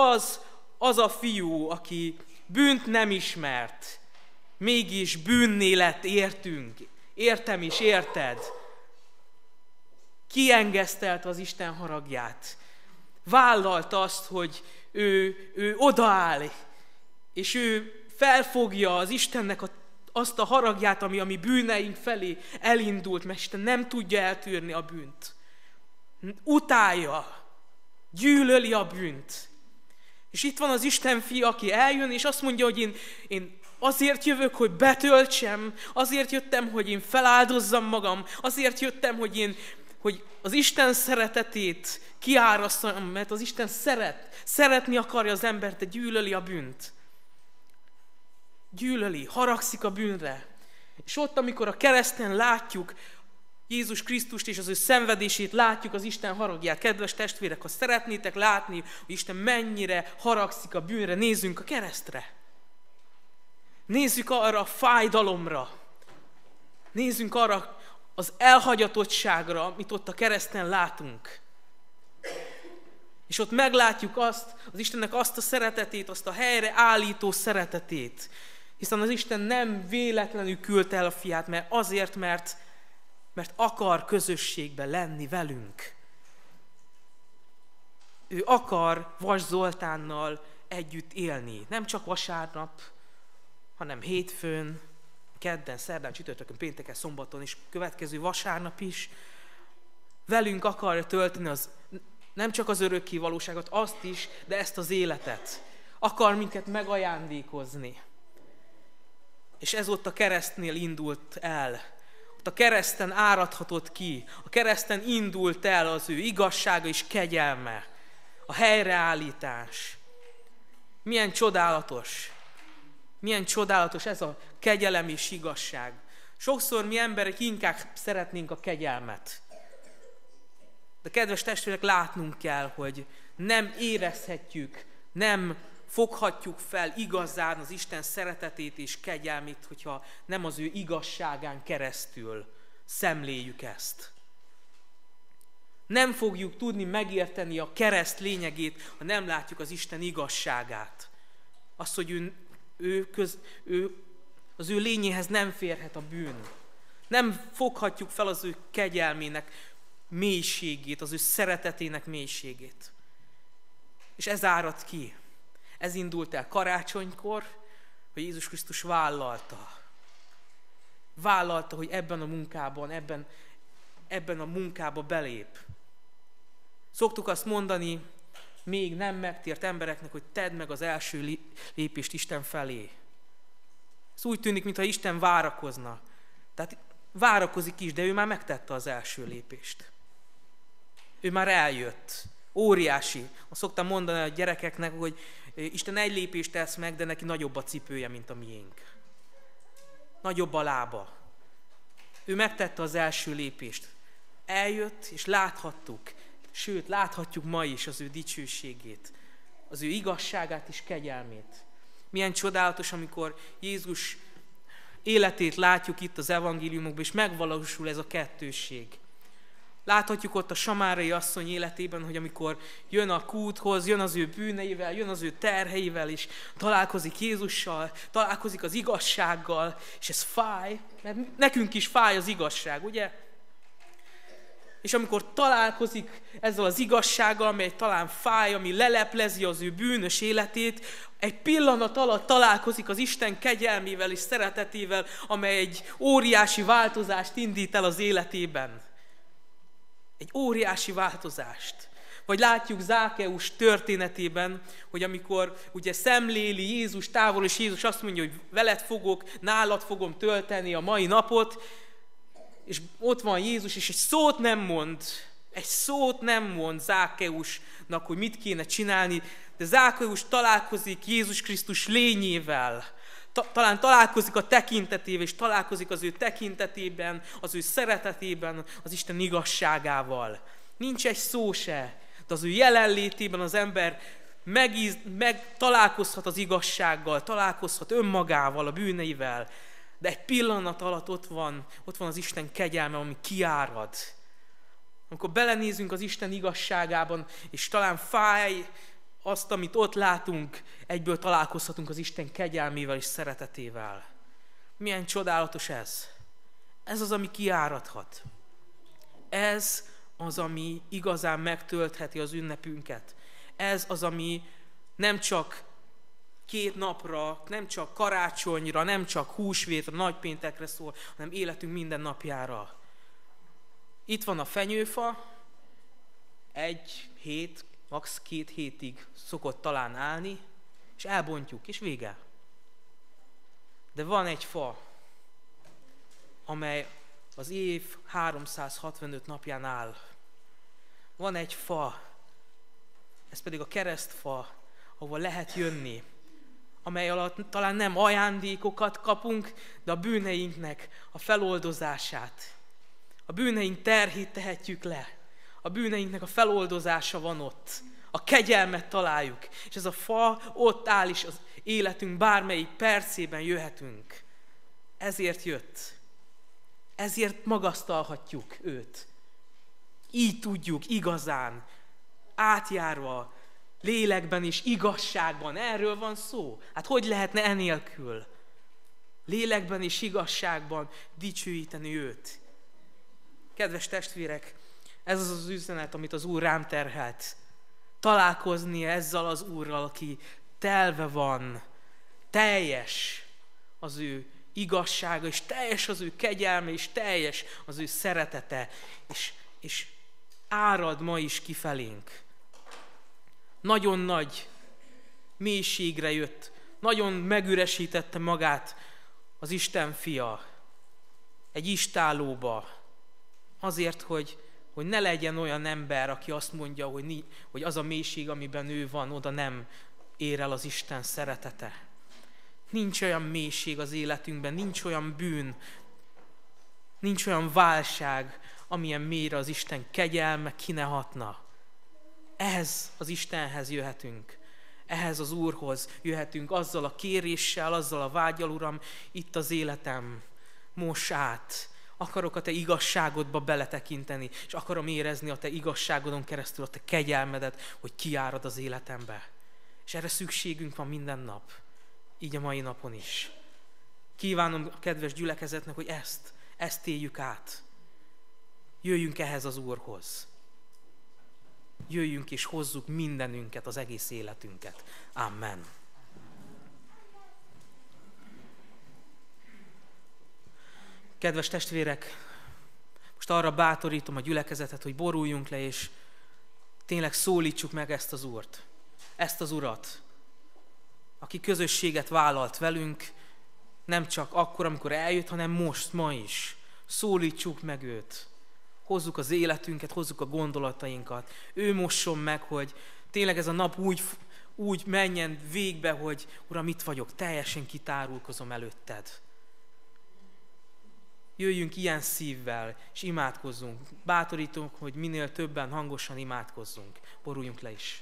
az a fiú, aki bűnt nem ismert, mégis bűnné lett értünk, értem és érted, kiengesztelte az Isten haragját. Vállalta azt, hogy ő odaáll, és ő felfogja az Istennek azt a haragját, ami a mi bűneink felé elindult, mert Isten nem tudja eltűrni a bűnt. Utálja, gyűlöli a bűnt. És itt van az Isten fia, aki eljön, és azt mondja, hogy én azért jövök, hogy betöltsem, azért jöttem, hogy én feláldozzam magam, azért jöttem, hogy az Isten szeretetét kiárasztam, mert az Isten szeretni akarja az embert, de gyűlöli a bűnt. Gyűlöli, haragszik a bűnre. És ott, amikor a kereszten látjuk Jézus Krisztust és az ő szenvedését, látjuk az Isten haragját. Kedves testvérek, ha szeretnétek látni, hogy Isten mennyire haragszik a bűnre, nézzünk a keresztre. Nézzük arra a fájdalomra. Nézzünk arra az elhagyatottságra, amit ott a kereszten látunk. És ott meglátjuk az Istennek azt a szeretetét, azt a helyre állító szeretetét. Hiszen az Isten nem véletlenül küldte el a fiát, mert akar közösségben lenni velünk. Ő akar Vas Zoltánnal együtt élni. Nem csak vasárnap, hanem hétfőn, kedden, szerdán, csütörtökön, pénteken, szombaton és következő vasárnap is. Velünk akarja tölteni nem csak az örökké valóságot, azt is, de ezt az életet. Akar minket megajándékozni. És ez ott a keresztnél indult el. Ott a kereszten áradhatott ki. A kereszten indult el az ő igazsága és kegyelme. A helyreállítás. Milyen csodálatos. Milyen csodálatos ez a kegyelem és igazság. Sokszor mi emberek inkább szeretnénk a kegyelmet. De kedves testvérek, látnunk kell, hogy nem érezhetjük, nem foghatjuk fel igazán az Isten szeretetét és kegyelmét, hogyha nem az ő igazságán keresztül szemléljük ezt. Nem fogjuk tudni megérteni a kereszt lényegét, ha nem látjuk az Isten igazságát. Azt, hogy az ő lényéhez nem férhet a bűn. Nem foghatjuk fel az ő kegyelmének mélységét, az ő szeretetének mélységét. És ez árad ki. Ez indult el karácsonykor, hogy Jézus Krisztus vállalta. Vállalta, hogy ebben a munkában, ebben a munkába belép. Szoktuk azt mondani még nem megtért embereknek, hogy tedd meg az első lépést Isten felé. Ez úgy tűnik, mintha Isten várakozna. Tehát várakozik is, de ő már megtette az első lépést. Ő már eljött. Óriási. Azt szoktam mondani a gyerekeknek, hogy Isten egy lépést tesz meg, de neki nagyobb a cipője, mint a miénk. Nagyobb a lába. Ő megtette az első lépést. Eljött, és láthattuk. Sőt, láthatjuk ma is az ő dicsőségét. Az ő igazságát és kegyelmét. Milyen csodálatos, amikor Jézus életét látjuk itt az evangéliumokban, és megvalósul ez a kettősség. Láthatjuk ott a samárai asszony életében, hogy amikor jön a kúthoz, jön az ő bűneivel, jön az ő terheivel, és találkozik Jézussal, találkozik az igazsággal, és ez fáj, mert nekünk is fáj az igazság, ugye? És amikor találkozik ezzel az igazsággal, amely talán fáj, ami leleplezi az ő bűnös életét, egy pillanat alatt találkozik az Isten kegyelmével és szeretetével, amely egy óriási változást indít el az életében. Egy óriási változást. Vagy látjuk Zákeus történetében, hogy amikor ugye szemléli Jézus távol, és Jézus azt mondja, hogy veled fogok, nálad fogom tölteni a mai napot, és ott van Jézus, és egy szót nem mond Zákeusnak, hogy mit kéne csinálni, de Zákeus találkozik Jézus Krisztus lényével, talán találkozik a tekintetével, és találkozik az ő tekintetében, az ő szeretetében, az Isten igazságával. Nincs egy szó se, de az ő jelenlétében az ember találkozhat az igazsággal, találkozhat önmagával, a bűneivel, de egy pillanat alatt ott van az Isten kegyelme, ami kiárad. Amikor belenézünk az Isten igazságában, és talán fáj azt, amit ott látunk, egyből találkozhatunk az Isten kegyelmével és szeretetével. Milyen csodálatos ez! Ez az, ami kiáradhat. Ez az, ami igazán megtöltheti az ünnepünket. Ez az, ami nem csak 2 napra, nem csak karácsonyra, nem csak húsvétra, nagypéntekre szól, hanem életünk minden napjára. Itt van a fenyőfa, 1 hét, max. 2 hétig szokott talán állni, és elbontjuk, és vége. De van egy fa, amely az év 365 napján áll. Van egy fa, ez pedig a keresztfa, ahova lehet jönni, amely alatt talán nem ajándékokat kapunk, de a bűneinknek a feloldozását. A bűneink terhét tehetjük le. A bűneinknek a feloldozása van ott. A kegyelmet találjuk. És ez a fa ott áll, és az életünk bármelyik percében jöhetünk. Ezért jött. Ezért magasztalhatjuk őt. Így tudjuk igazán, átjárva, lélekben és igazságban. Erről van szó. Hát hogy lehetne enélkül? Lélekben és igazságban dicsőíteni őt. Kedves testvérek, ez az az üzenet, amit az Úr rám terhelt. Találkozni ezzel az Úrral, aki telve van, teljes az ő igazsága, és teljes az ő kegyelme, és teljes az ő szeretete, és árad ma is kifelénk. Nagyon nagy mélységre jött, nagyon megüresítette magát az Isten fia egy istállóba, azért, hogy ne legyen olyan ember, aki azt mondja, hogy az a mélység, amiben ő van, oda nem ér el az Isten szeretete. Nincs olyan mélység az életünkben, nincs olyan bűn, nincs olyan válság, amilyen mélyre az Isten kegyelme ki ne hatna. Ehhez az Istenhez jöhetünk. Ehhez az Úrhoz jöhetünk azzal a kéréssel, azzal a vággyal, Uram, itt az életem, moss át. Akarok a Te igazságodba beletekinteni, és akarom érezni a Te igazságodon keresztül a Te kegyelmedet, hogy kiárad az életembe. És erre szükségünk van minden nap, így a mai napon is. Kívánom a kedves gyülekezetnek, hogy ezt éljük át. Jöjjünk ehhez az Úrhoz. Jöjjünk és hozzuk mindenünket, az egész életünket. Amen. Kedves testvérek, most arra bátorítom a gyülekezetet, hogy boruljunk le, és tényleg szólítsuk meg ezt az Úrt, ezt az Urat, aki közösséget vállalt velünk, nem csak akkor, amikor eljött, hanem most, ma is. Szólítsuk meg őt. Hozzuk az életünket, hozzuk a gondolatainkat. Ő mosson meg, hogy tényleg ez a nap úgy menjen végbe, hogy Uram, itt vagyok, teljesen kitárulkozom előtted. Jöjjünk ilyen szívvel, és imádkozzunk. Bátorítunk, hogy minél többen hangosan imádkozzunk. Boruljunk le is.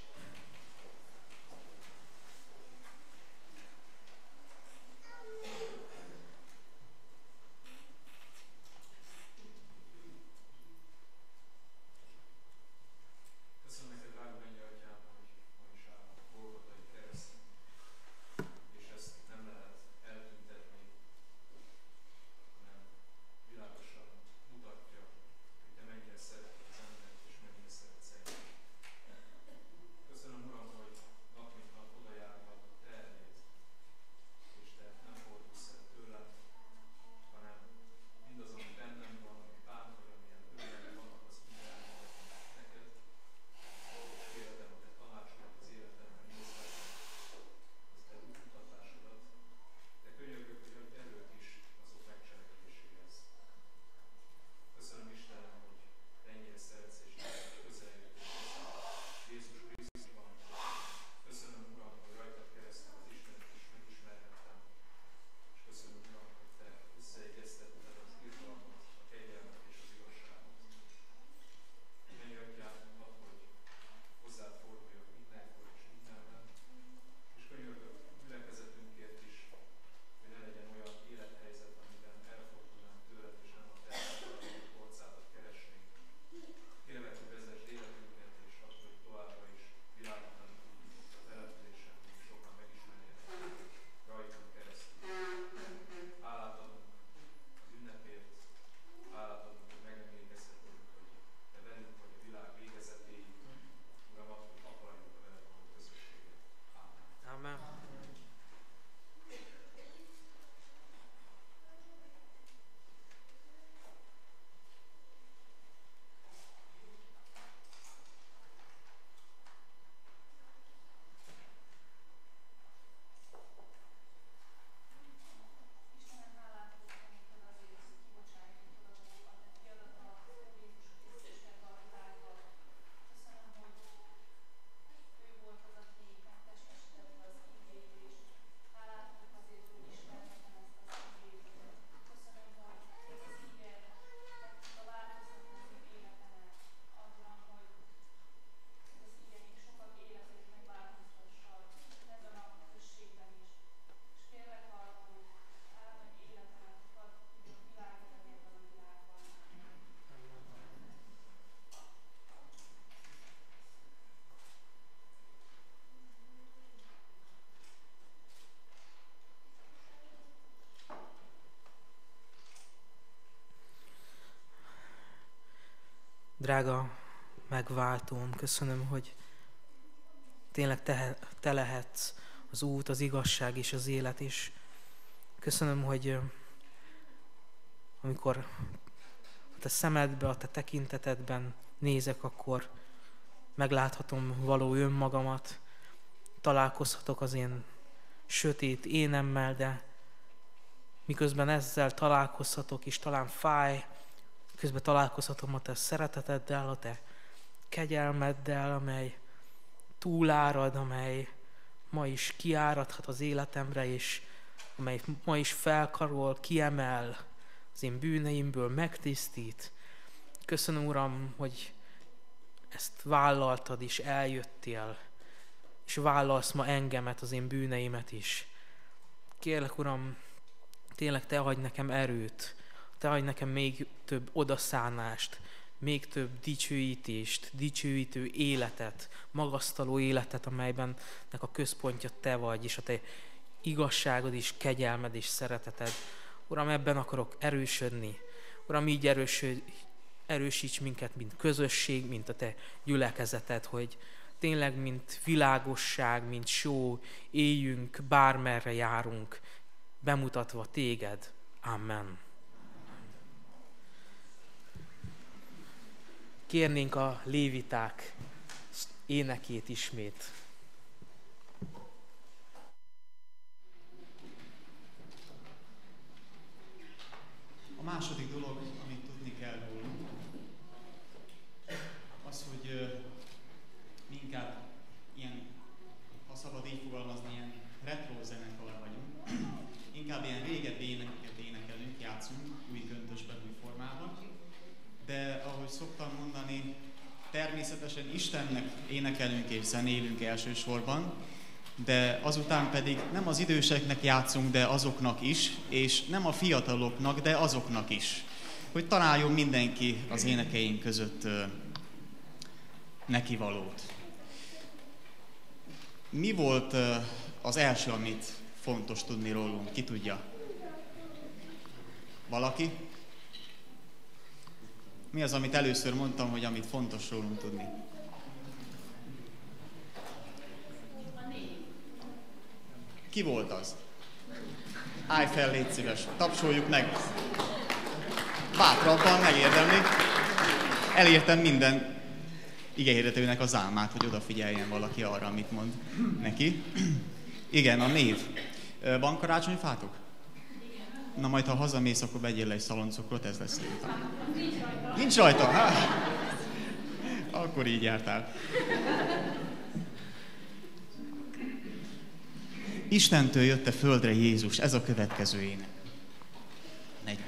Drága megváltóm, köszönöm, hogy tényleg te lehetsz az út, az igazság és az élet is. Köszönöm, hogy amikor a te szemedbe, a te tekintetedben nézek, akkor megláthatom való önmagamat, találkozhatok az én sötét énemmel, de miközben ezzel találkozhatok, és talán fáj, közben találkozhatom a te szereteteddel, a te kegyelmeddel, amely túlárad, amely ma is kiáradhat az életemre, és amely ma is felkarol, kiemel az én bűneimből, megtisztít. Köszönöm, Uram, hogy ezt vállaltad és eljöttél, és vállalsz ma engemet, az én bűneimet is. Kérlek, Uram, tényleg te adj nekem erőt, te adj nekem még több odaszánást, még több dicsőítést, dicsőítő életet, magasztaló életet, amelyben a központja te vagy, és a te igazságod is, kegyelmed és szereteted. Uram, ebben akarok erősödni. Uram, így erősíts minket, mint közösség, mint a te gyülekezeted, hogy tényleg, mint világosság, mint só, éljünk, bármerre járunk, bemutatva téged. Amen. Kérnénk a léviták énekét ismét. A második dolog, amit tudni kell rólunk, az, hogy mi inkább ilyen, ha szabad így fogalmazni, ilyen retro zenekar vagyunk. Inkább ilyen régebbi énekeket énekelünk, játszunk, új köntösben, új formában. De ahogy szoktam mondani, természetesen Istennek énekelünk és zenélünk elsősorban, de azután pedig nem az időseknek játszunk, de azoknak is, és nem a fiataloknak, de azoknak is. Hogy találjon mindenki az énekeink között nekivalót. Mi volt az első, amit fontos tudni rólunk? Ki tudja? Valaki? Mi az, amit először mondtam, hogy amit fontos rólunk tudni? Ki volt az? Állj fel, légy szíves, tapsoljuk meg. Bátrabban, megérdemli. Elértem minden igehirdetőnek az álmát, hogy odafigyeljen valaki arra, amit mond neki. Igen, a név. Van karácsonyfátok? Na majd, ha hazamész, akkor vegyél le egy szaloncukrot, ez lesz jó. Nincs rajta? Akkor így jártál. Istentől jött a földre Jézus, ez a következő ének. 40-es.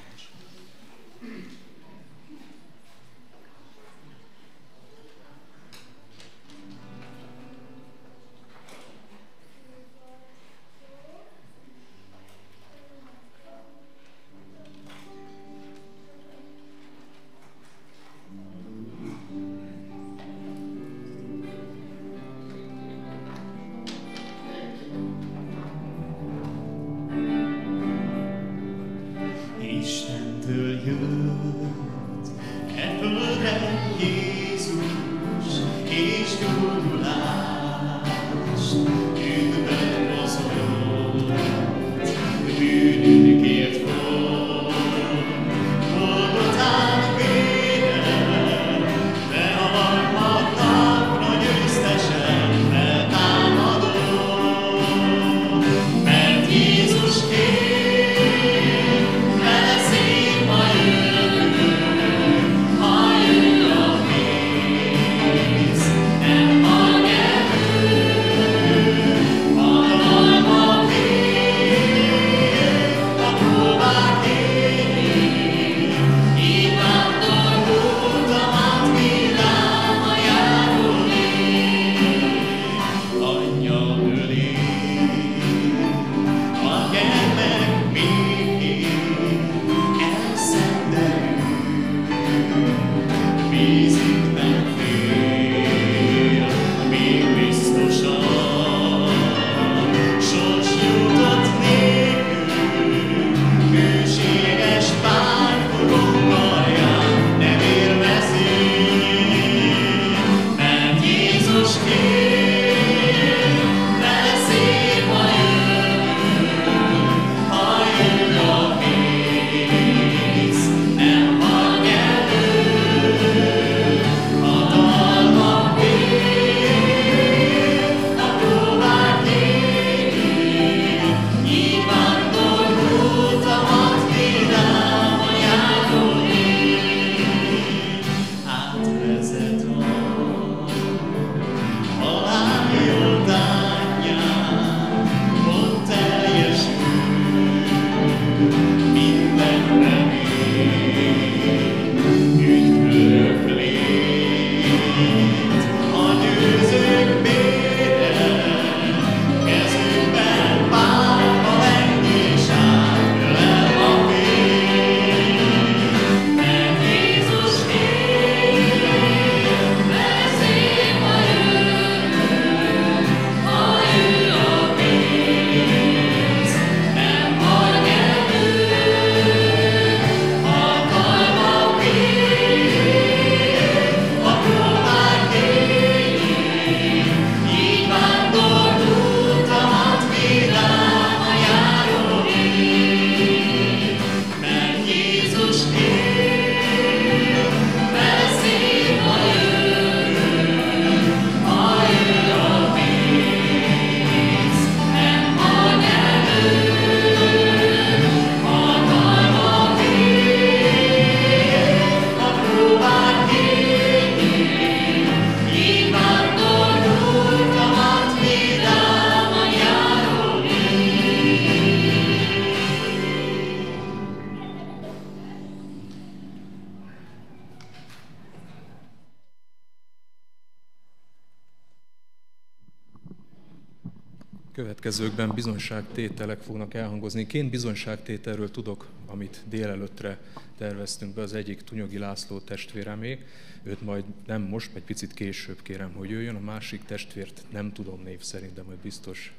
Következőkben bizonyságtételek fognak elhangozni. Én bizonyságtételről tudok, amit délelőttre terveztünk be, az egyik Tunyogi László testvéremé. Őt majd nem most, egy picit később kérem, hogy jöjjön. A másik testvért nem tudom név szerint, de majd biztos.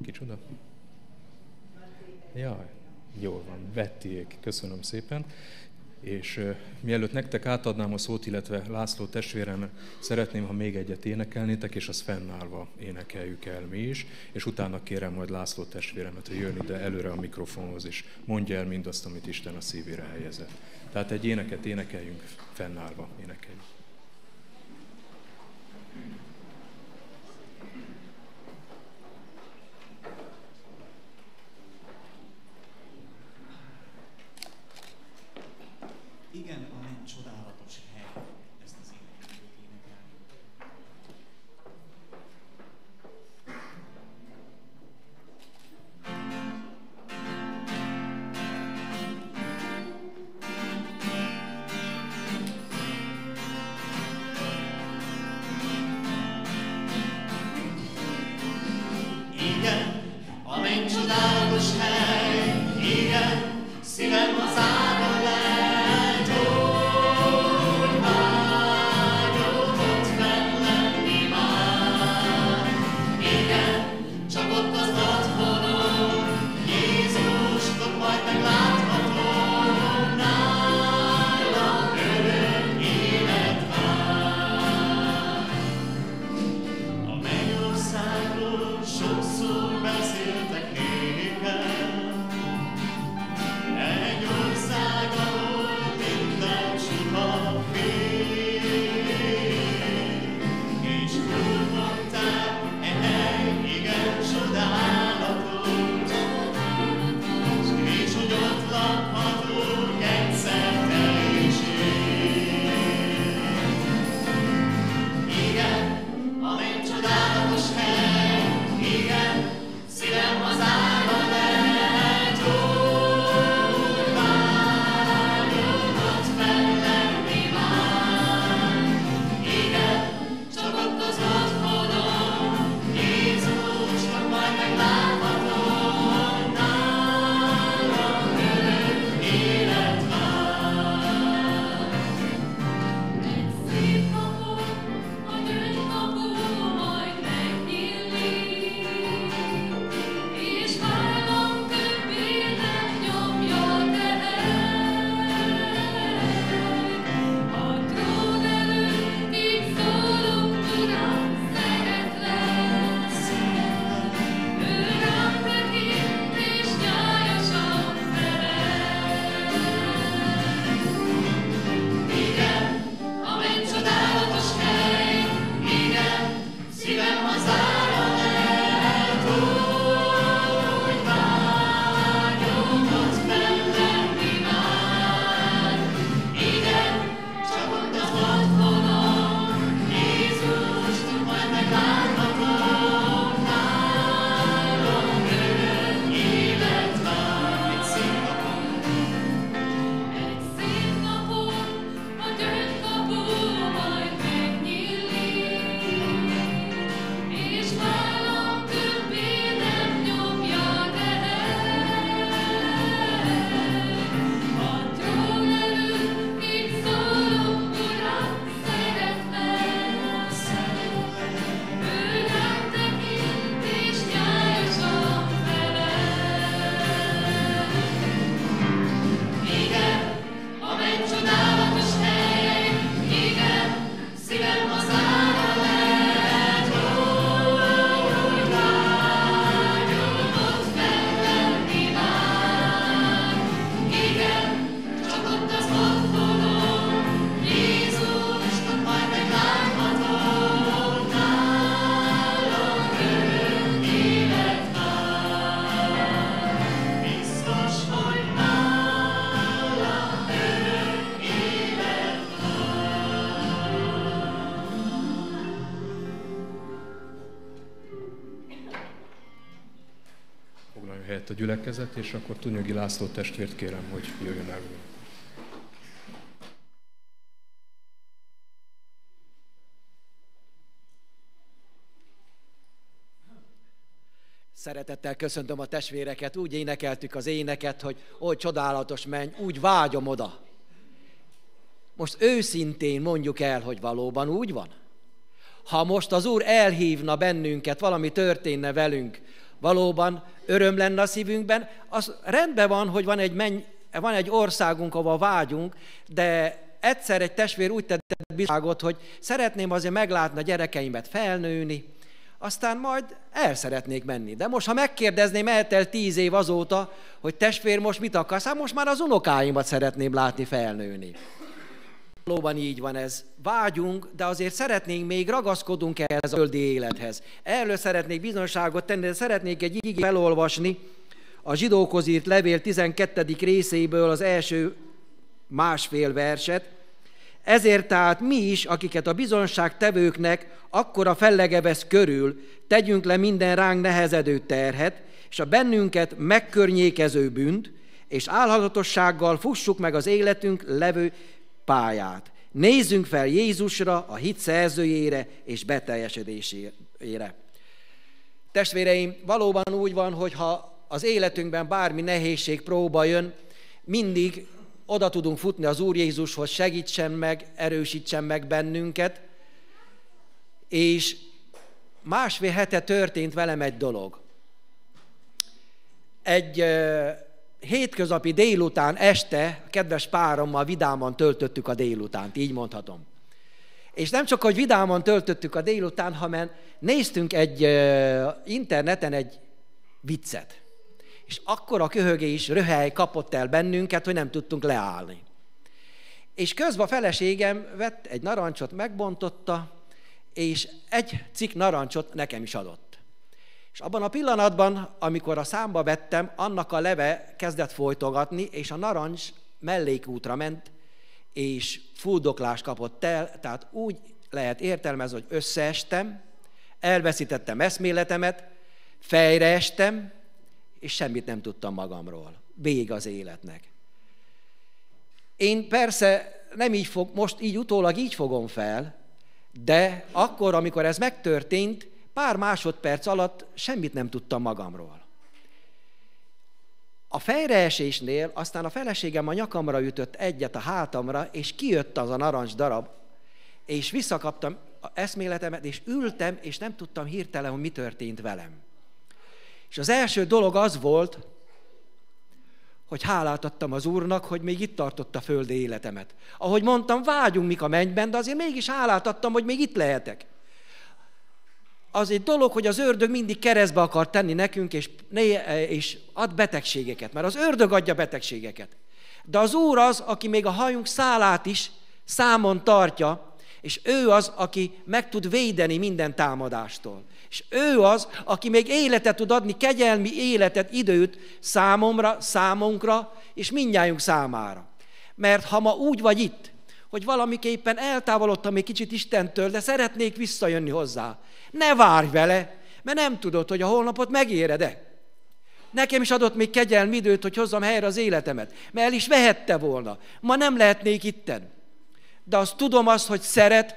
Kicsoda? Jaj, jól van, Bettiék, köszönöm szépen. És mielőtt nektek átadnám a szót, illetve László testvérem, szeretném, ha még egyet énekelnétek, és azt fennállva énekeljük el mi is, és utána kérem majd László testvéremet, hogy jön ide előre a mikrofonhoz, és mondja el mindazt, amit Isten a szívére helyezett. Tehát egy éneket énekeljünk, fennállva énekeljünk. Igen, a menny csodálatos hely, ezt az éneket énekelni. Igen, a menny csodálatos hely, igen, szívem az áron lehet. helyett a gyülekezet, és akkor Tunyogi László testvért kérem, hogy jöjjön elő. Szeretettel köszöntöm a testvéreket, úgy énekeltük az éneket, hogy oly csodálatos menny, úgy vágyom oda. Most őszintén mondjuk el, hogy valóban úgy van. Ha most az Úr elhívna bennünket, valami történne velünk, valóban öröm lenne a szívünkben, az rendben van, hogy van egy országunk, ahol vágyunk, de egyszer egy testvér úgy tett bizonyságot, hogy szeretném azért meglátni a gyerekeimet felnőni, aztán majd el szeretnék menni. De most, ha megkérdezném, eltelt 10 év azóta, hogy testvér, most mit akarsz? Hát most már az unokáimat szeretném látni felnőni. Valóban így van ez. Vágyunk, de azért szeretnénk, még ragaszkodunk ehhez a földi élethez. Erről szeretnék bizonyságot tenni, de szeretnék egy igét felolvasni a Zsidókhoz írt levél 12. részéből az első másfél verset. Ezért tehát mi is, akiket a bizonyságtevőknek akkora fellege vesz körül, tegyünk le minden ránk nehezedő terhet, és a bennünket megkörnyékező bűnt, és álhatatossággal fussuk meg az életünk levő pályát. Nézzünk fel Jézusra, a hit szerzőjére és beteljesedésére. Testvéreim, valóban úgy van, hogy ha az életünkben bármi nehézség, próba jön, mindig oda tudunk futni az Úr Jézushoz, segítsen meg, erősítsen meg bennünket, és másfél hete történt velem egy dolog. Egy hétköznapi délután, este, kedves párommal vidáman töltöttük a délutánt, így mondhatom. És nem csak, hogy vidáman töltöttük a délután, hanem néztünk egy interneten egy viccet. És akkor a köhögés, röhely kapott el bennünket, hogy nem tudtunk leállni. És közben a feleségem vett egy narancsot, megbontotta, és egy cikk narancsot nekem is adott. És abban a pillanatban, amikor a számba vettem, annak a leve kezdett folytogatni, és a narancs mellékútra ment, és fuldoklást kapott el, tehát úgy lehet értelmezni, hogy összeestem, elveszítettem eszméletemet, fejre estem, és semmit nem tudtam magamról. Vég az életnek. Én persze nem így most így utólag így fogom fel, de akkor, amikor ez megtörtént, pár másodperc alatt semmit nem tudtam magamról. A fejreesésnél aztán a feleségem a nyakamra ütött egyet a hátamra, és kijött az a narancs darab, és visszakaptam eszméletemet, és ültem, és nem tudtam hirtelen, hogy mi történt velem. És az első dolog az volt, hogy hálát adtam az Úrnak, hogy még itt tartott a földi életemet. Ahogy mondtam, vágyunk mik a mennyben, de azért mégis hálát adtam, hogy még itt lehetek. Az egy dolog, hogy az ördög mindig keresztbe akar tenni nekünk, és ad betegségeket, mert az ördög adja betegségeket. De az Úr az, aki még a hajunk szálát is számon tartja, és ő az, aki meg tud védeni minden támadástól. És ő az, aki még életet tud adni, kegyelmi életet, időt számunkra, és mindnyájunk számára. Mert ha ma úgy vagy itt, hogy valamiképpen eltávolodtam egy kicsit Istentől, de szeretnék visszajönni hozzá, ne várj vele, mert nem tudod, hogy a holnapot megéred-e. Nekem is adott még kegyelmi időt, hogy hozzam helyre az életemet, mert el is vehette volna. Ma nem lehetnék itten. De azt tudom azt, hogy szeret,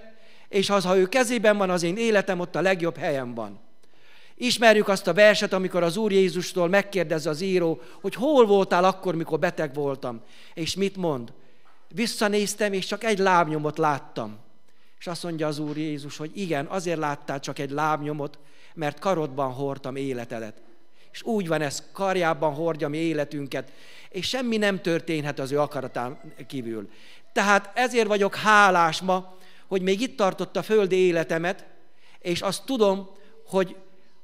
és ha ő kezében van, az én életem ott a legjobb helyen van. Ismerjük azt a verset, amikor az Úr Jézustól megkérdez az író, hogy hol voltál akkor, mikor beteg voltam. És mit mond? Visszanéztem, és csak egy lábnyomot láttam. És azt mondja az Úr Jézus, hogy igen, azért láttál csak egy lábnyomot, mert karodban hordtam életedet. És úgy van ez, karjában hordja mi életünket, és semmi nem történhet az ő akaratán kívül. Tehát ezért vagyok hálás ma, hogy még itt tartott a földi életemet, és azt tudom, hogy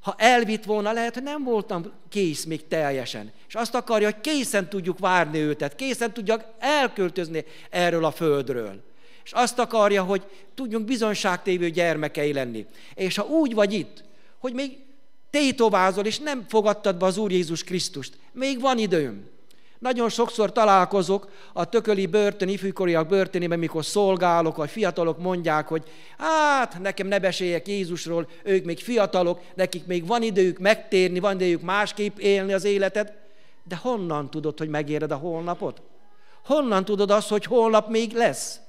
ha elvitt volna, lehet, hogy nem voltam kész még teljesen. És azt akarja, hogy készen tudjuk várni őt, készen tudjak elköltözni erről a földről. És azt akarja, hogy tudjunk bizonyságtévő gyermekei lenni. És ha úgy vagy itt, hogy még tétovázol, és nem fogadtad be az Úr Jézus Krisztust, még van időm. Nagyon sokszor találkozok a tököli börtön, ifjúkoriak börtönében, mikor szolgálok, vagy fiatalok mondják, hogy hát nekem ne beszéljek Jézusról, ők még fiatalok, nekik még van időjük megtérni, van idejük másképp élni az életet, de honnan tudod, hogy megéred a holnapot? Honnan tudod azt, hogy holnap még lesz?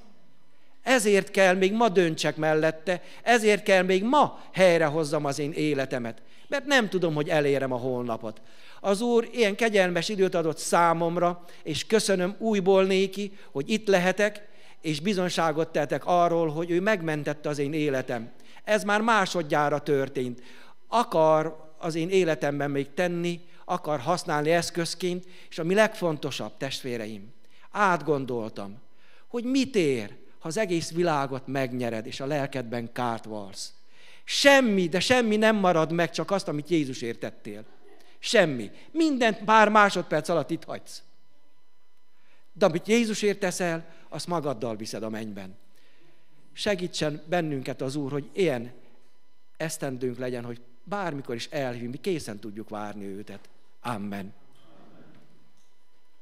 Ezért kell még ma döntsek mellette, ezért kell még ma helyrehozzam az én életemet, mert nem tudom, hogy elérem a holnapot. Az Úr ilyen kegyelmes időt adott számomra, és köszönöm újból néki, hogy itt lehetek, és bizonságot tettek arról, hogy ő megmentette az én életem. Ez már másodjára történt. Akar az én életemben még tenni, akar használni eszközként, és ami legfontosabb, testvéreim, átgondoltam, hogy mit ér, ha az egész világot megnyered, és a lelkedben kárt valsz. Semmi, de semmi nem marad meg, csak azt, amit Jézusért tettél. Semmi. Mindent pár másodperc alatt itt hagysz. De amit Jézusért teszel, azt magaddal viszed a mennyben. Segítsen bennünket az Úr, hogy ilyen esztendőnk legyen, hogy bármikor is elhívjuk, mi készen tudjuk várni őtet. Amen.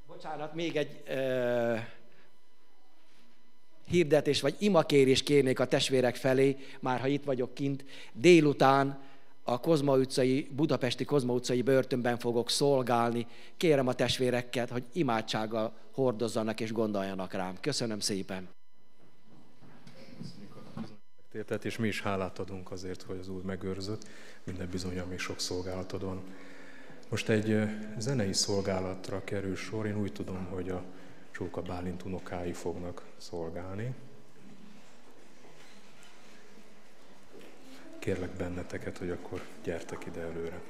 Bocsánat, még egy hirdetés vagy imakérés kérnék a testvérek felé, már ha itt vagyok kint. Délután a budapesti Kozma utcai börtönben fogok szolgálni. Kérem a testvéreket, hogy imádsággal hordozzanak és gondoljanak rám. Köszönöm szépen. És mi is hálát adunk azért, hogy az Úr megőrzött. Minden bizonnyal még sok szolgálatod van. Most egy zenei szolgálatra kerül sor. Én úgy tudom, hogy a Csóka Bálint unokái fognak szolgálni. Kérlek benneteket, hogy akkor gyertek ide előre.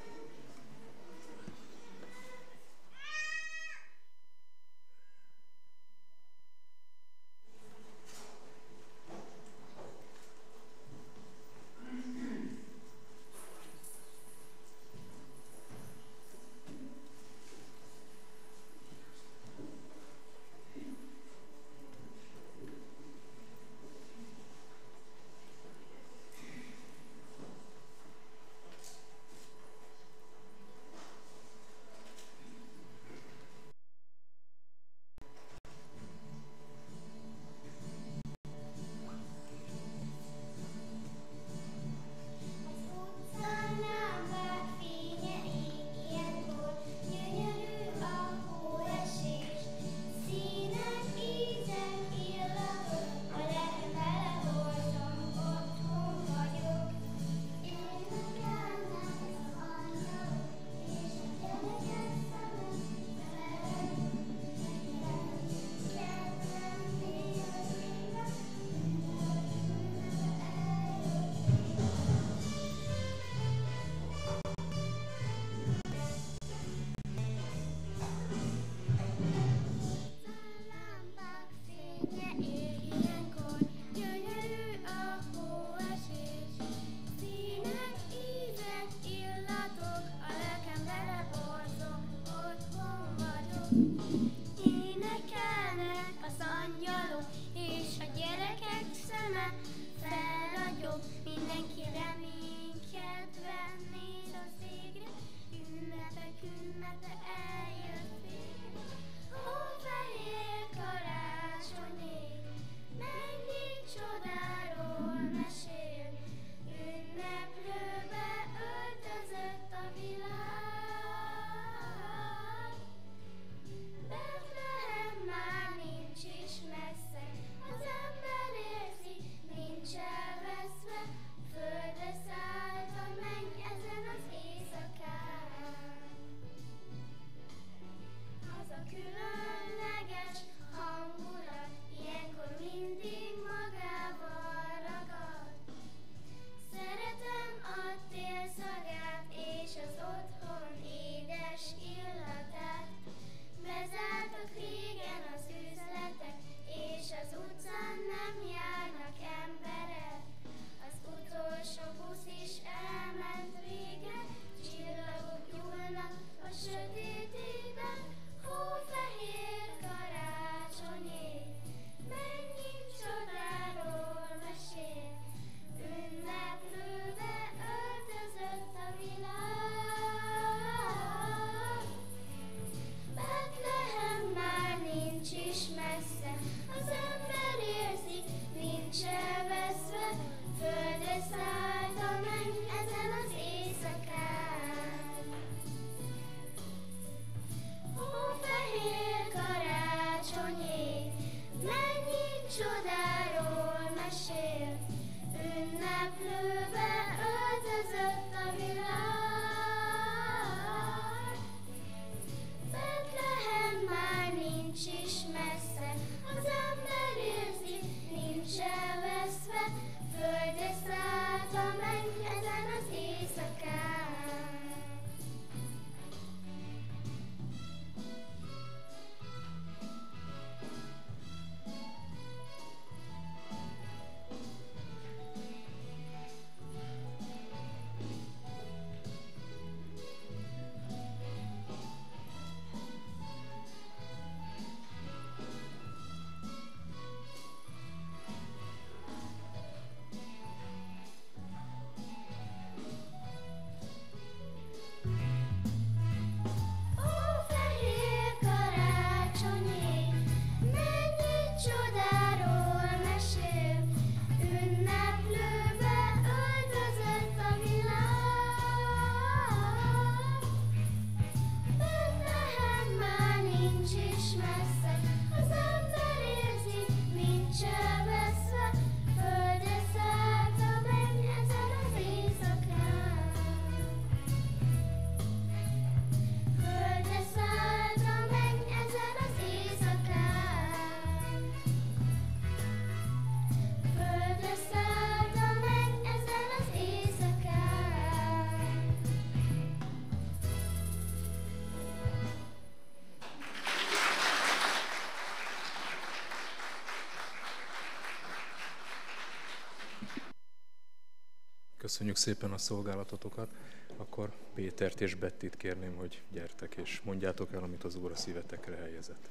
Köszönjük szépen a szolgálatotokat. Akkor Pétert és Bettit kérném, hogy gyertek és mondjátok el, amit az Úr a szívetekre helyezett.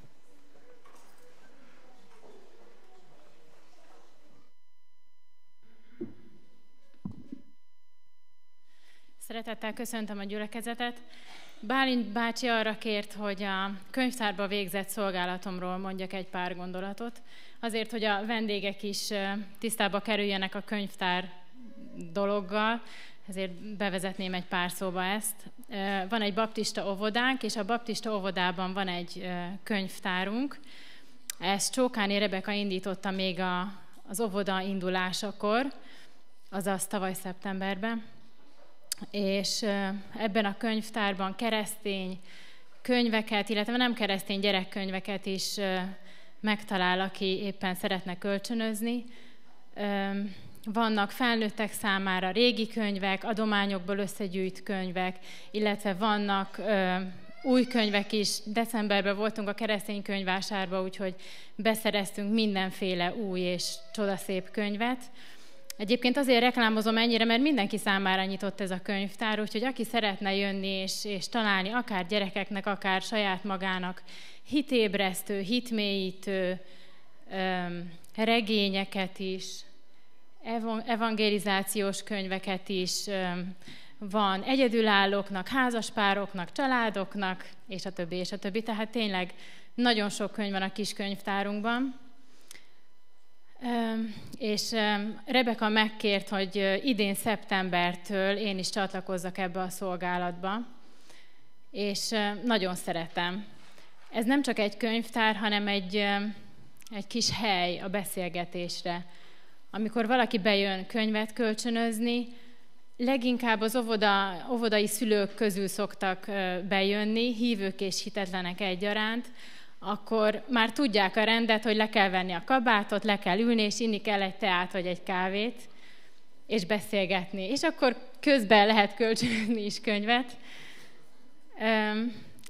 Szeretettel köszöntöm a gyülekezetet. Bálint bácsi arra kért, hogy a könyvtárba végzett szolgálatomról mondjak egy pár gondolatot, azért, hogy a vendégek is tisztába kerüljenek a könyvtár dologgal, ezért bevezetném egy pár szóba ezt. Van egy baptista óvodánk, és a baptista óvodában van egy könyvtárunk. Ezt Csókáné Rebeka indította még az óvoda indulásakor, azaz tavaly szeptemberben. És ebben a könyvtárban keresztény könyveket, illetve nem keresztény gyerekkönyveket is megtalál, aki éppen szeretne kölcsönözni. Vannak felnőttek számára régi könyvek, adományokból összegyűjt könyvek, illetve vannak új könyvek is. Decemberben voltunk a keresztény könyvvásárba, úgyhogy beszereztünk mindenféle új és csodaszép könyvet. Egyébként azért reklámozom ennyire, mert mindenki számára nyitott ez a könyvtár, úgyhogy aki szeretne jönni és találni akár gyerekeknek, akár saját magának hitébresztő, hitmélyítő regényeket is, evangelizációs könyveket is, van egyedülállóknak, házaspároknak, családoknak, és a többi, és a többi. Tehát tényleg nagyon sok könyv van a kis könyvtárunkban. És Rebeka megkért, hogy idén szeptembertől én is csatlakozzak ebbe a szolgálatba, és nagyon szeretem. Ez nem csak egy könyvtár, hanem egy kis hely a beszélgetésre. Amikor valaki bejön könyvet kölcsönözni, leginkább az óvodai szülők közül szoktak bejönni, hívők és hitetlenek egyaránt, akkor már tudják a rendet, hogy le kell venni a kabátot, le kell ülni, és inni kell egy teát vagy egy kávét, és beszélgetni. És akkor közben lehet kölcsönözni is könyvet.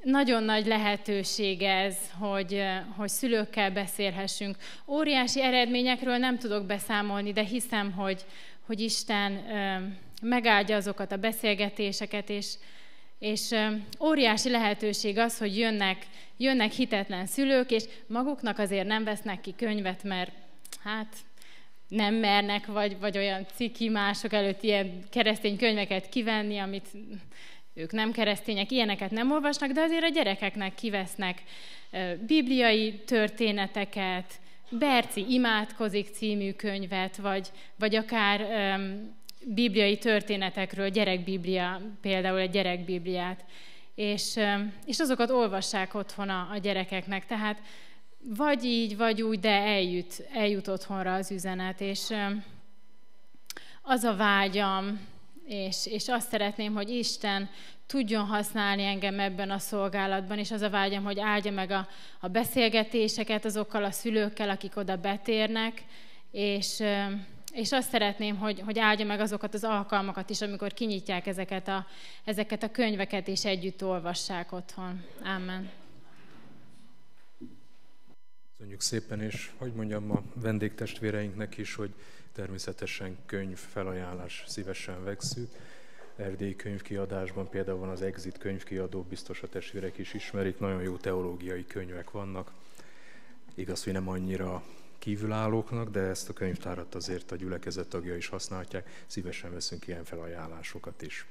Nagyon nagy lehetőség ez, hogy szülőkkel beszélhessünk. Óriási eredményekről nem tudok beszámolni, de hiszem, hogy Isten megáldja azokat a beszélgetéseket, és óriási lehetőség az, hogy jönnek hitetlen szülők, és maguknak azért nem vesznek ki könyvet, mert hát nem mernek, vagy olyan ciki mások előtt ilyen keresztény könyveket kivenni, amit ők nem keresztények, ilyeneket nem olvasnak, de azért a gyerekeknek kivesznek bibliai történeteket, Berci imádkozik című könyvet, vagy akár bibliai történetekről, gyerekbiblia, például egy gyerekbibliát, és azokat olvassák otthon a gyerekeknek, tehát vagy így, vagy úgy, de eljut otthonra az üzenet, és az a vágyam, és azt szeretném, hogy Isten tudjon használni engem ebben a szolgálatban, és az a vágyam, hogy áldja meg a beszélgetéseket azokkal a szülőkkel, akik oda betérnek, és azt szeretném, hogy áldja meg azokat az alkalmakat is, amikor kinyitják ezeket a könyveket, és együtt olvassák otthon. Amen. Köszönjük szépen, és hogy mondjam a vendégtestvéreinknek is, hogy természetesen könyvfelajánlás szívesen vekszük. Erdélyi könyvkiadásban például van az Exit könyvkiadó, biztos a testvérek is ismerik, nagyon jó teológiai könyvek vannak. Igaz, hogy nem annyira kívülállóknak, de ezt a könyvtárat azért a gyülekezet tagja is használhatják. Szívesen veszünk ilyen felajánlásokat is.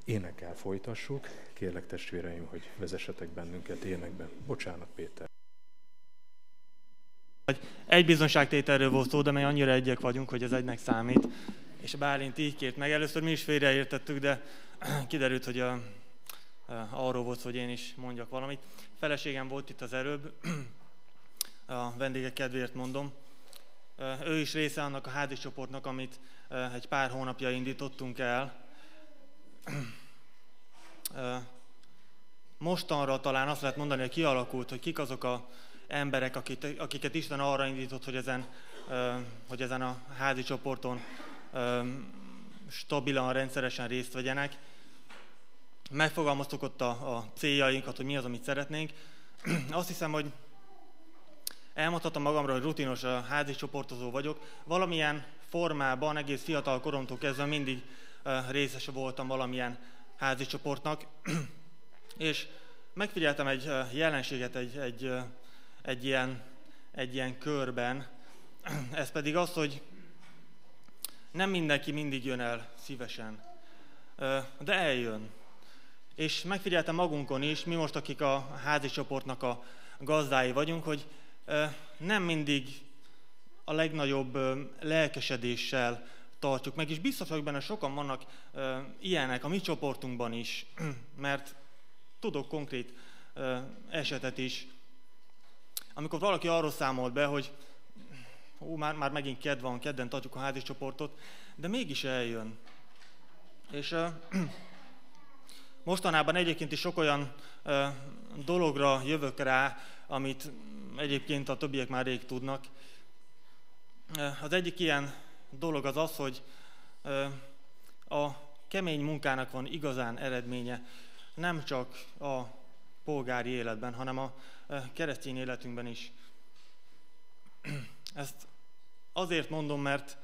Énekkel folytassuk. Kérlek testvéreim, hogy vezessetek bennünket énekben. Bocsánat, Péter. Egy bizonságtételről volt szó, de mi annyira egyek vagyunk, hogy ez egynek számít. És a Bálint így kért meg. Először mi is félreértettük, de kiderült, hogy arról volt, hogy én is mondjak valamit. Feleségem volt itt az előbb, a vendégek kedvéért mondom. Ő is része annak a házi csoportnak, amit egy pár hónapja indítottunk el. Mostanra talán azt lehet mondani, hogy kialakult, hogy kik azok az emberek, akiket Isten arra indított, hogy ezen a házi csoporton stabilan, rendszeresen részt vegyenek. Megfogalmaztuk ott a céljainkat, hogy mi az, amit szeretnénk. Azt hiszem, hogy elmondhatom magamról, hogy rutinos házi csoportozó vagyok. Valamilyen formában, egész fiatal koromtól kezdve mindig részese voltam valamilyen házi csoportnak, és megfigyeltem egy jelenséget egy ilyen körben, ez pedig az, hogy nem mindenki mindig jön el szívesen, de eljön. És megfigyeltem magunkon is, mi most, akik a házi csoportnak a gazdái vagyunk, hogy nem mindig a legnagyobb lelkesedéssel tartjuk meg, és biztos vagyok benne, sokan vannak ilyenek a mi csoportunkban is, mert tudok konkrét esetet is, amikor valaki arról számolt be, hogy már megint kedv van, kedden tartjuk a házi csoportot, de mégis eljön. És mostanában egyébként is sok olyan dologra jövök rá, amit egyébként a többiek már rég tudnak. Az egyik ilyen dolog az az, hogy a kemény munkának van igazán eredménye, nem csak a polgári életben, hanem a keresztény életünkben is. Ezt azért mondom, mert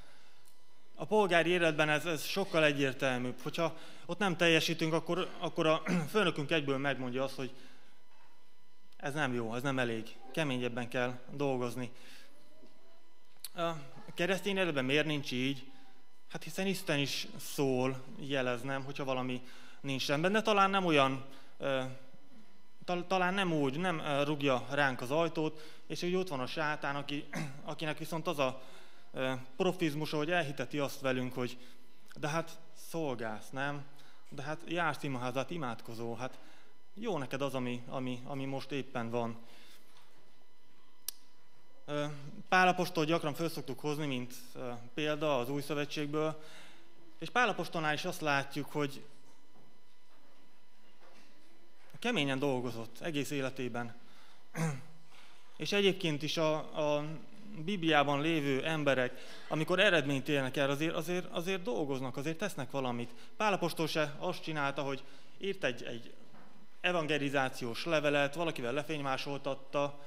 a polgári életben ez sokkal egyértelműbb. Hogyha ott nem teljesítünk, akkor a főnökünk egyből megmondja azt, hogy ez nem jó, ez nem elég, keményebben kell dolgozni. A keresztény életben miért nincs így? Hát hiszen Isten is szól, jeleznem, hogyha valami nincs rendben, de talán nem olyan, talán nem úgy, nem rúgja ránk az ajtót, és úgy ott van a sátán, akinek viszont az a profizmusa, hogy elhiteti azt velünk, hogy de hát szolgálsz, nem? De hát jársz imaházat, imádkozó, hát jó neked az, ami most éppen van. Pál apostol gyakran föl szoktuk hozni, mint példa az Új Szövetségből, és Pál apostolnál is azt látjuk, hogy keményen dolgozott egész életében. És egyébként is a Bibliában lévő emberek, amikor eredményt érnek el, azért dolgoznak, azért tesznek valamit. Pál apostol se azt csinálta, hogy írt egy evangelizációs levelet, valakivel lefénymásoltatta,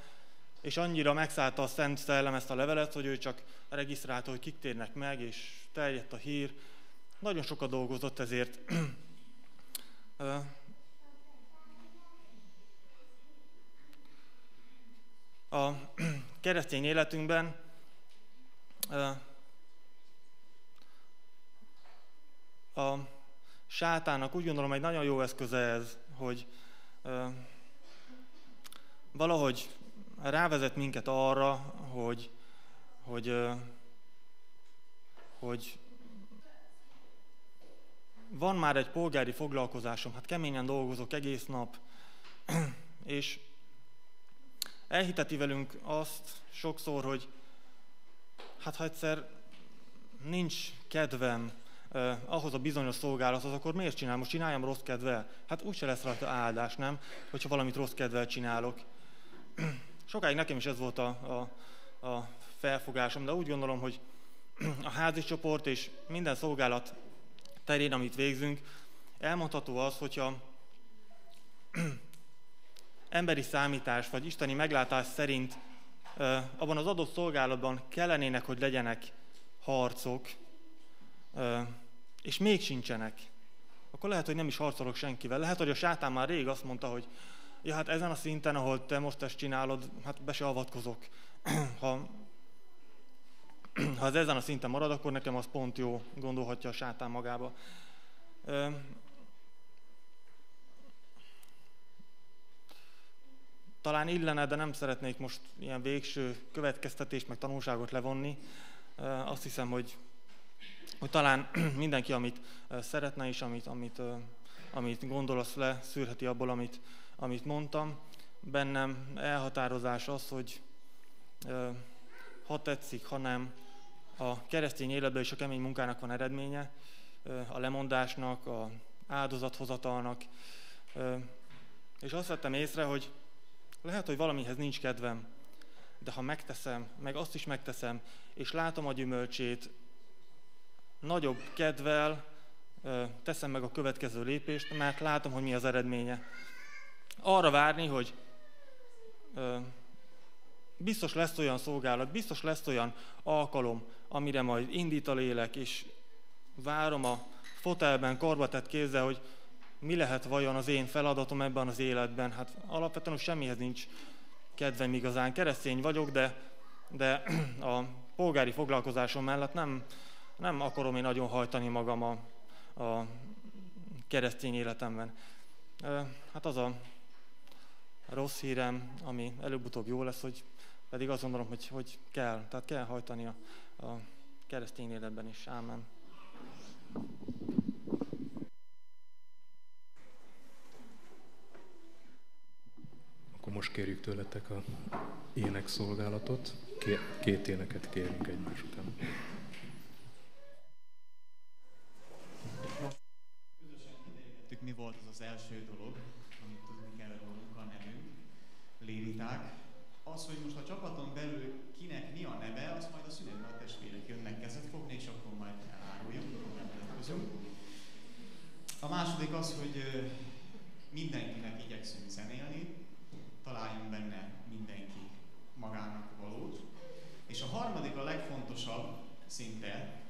és annyira megszállta a Szent Szellem ezt a levelet, hogy ő csak regisztrálta, hogy kik térnek meg, és terjedt a hír. Nagyon sokat dolgozott ezért. A keresztény életünkben a sátának úgy gondolom egy nagyon jó eszköze ez, hogy valahogy rávezet minket arra, hogy van már egy polgári foglalkozásom, hát keményen dolgozok egész nap, és elhiteti velünk azt sokszor, hogy hát ha egyszer nincs kedvem ahhoz a bizonyos szolgálathoz, akkor miért csinálom? Most csináljam rossz kedvel? Hát úgyse lesz rajta áldás, nem? Hogyha valamit rossz kedvel csinálok. Sokáig nekem is ez volt a felfogásom, de úgy gondolom, hogy a házi csoport és minden szolgálat terén, amit végzünk, elmondható az, hogyha emberi számítás vagy isteni meglátás szerint abban az adott szolgálatban kellenének, hogy legyenek harcok, és még sincsenek, akkor lehet, hogy nem is harcolok senkivel. Lehet, hogy a sátán már rég azt mondta, hogy ja, hát ezen a szinten, ahol te most ezt csinálod, hát be se avatkozok. Ha ez ezen a szinten marad, akkor nekem az pont jó, gondolhatja a sátán magába. Talán illene, de nem szeretnék most ilyen végső következtetést, meg tanulságot levonni. Azt hiszem, hogy talán mindenki, amit szeretne és amit gondol, azt leszűrheti abból, amit mondtam. Bennem elhatározás az, hogy ha tetszik, ha nem, a keresztény életben és a kemény munkának van eredménye, a lemondásnak, az áldozathozatalnak, és azt vettem észre, hogy lehet, hogy valamihez nincs kedvem, de ha megteszem, meg azt is megteszem, és látom a gyümölcsét, nagyobb kedvel teszem meg a következő lépést, mert látom, hogy mi az eredménye. Arra várni, hogy biztos lesz olyan szolgálat, biztos lesz olyan alkalom, amire majd indít a lélek, és várom a fotelben karbatett kézzel, hogy mi lehet vajon az én feladatom ebben az életben. Hát alapvetően semmihez nincs kedvem igazán. Keresztény vagyok, de a polgári foglalkozásom mellett nem akarom én nagyon hajtani magam a keresztény életemben. Hát az a rossz hírem, ami előbb-utóbb jó lesz, hogy pedig azt gondolom, hogy kell. Tehát kell hajtani a keresztény életben is. Ámen. Akkor most kérjük tőletek a énekszolgálatot. Két éneket kérünk egymás után. Közösen kiderítettük, mi volt az első dolog, amit tudni kell rólunk, a nevünk, léviták. Az, hogy most a csapaton belül kinek mi a neve, azt majd a szünetben a testvérek jönnek kezet fogni, és akkor majd eláruljuk, megmutatkozunk. A második az, hogy mindenkinek igyekszünk zenélni, találjunk benne mindenki magának valót. És a harmadik, a legfontosabb szinte,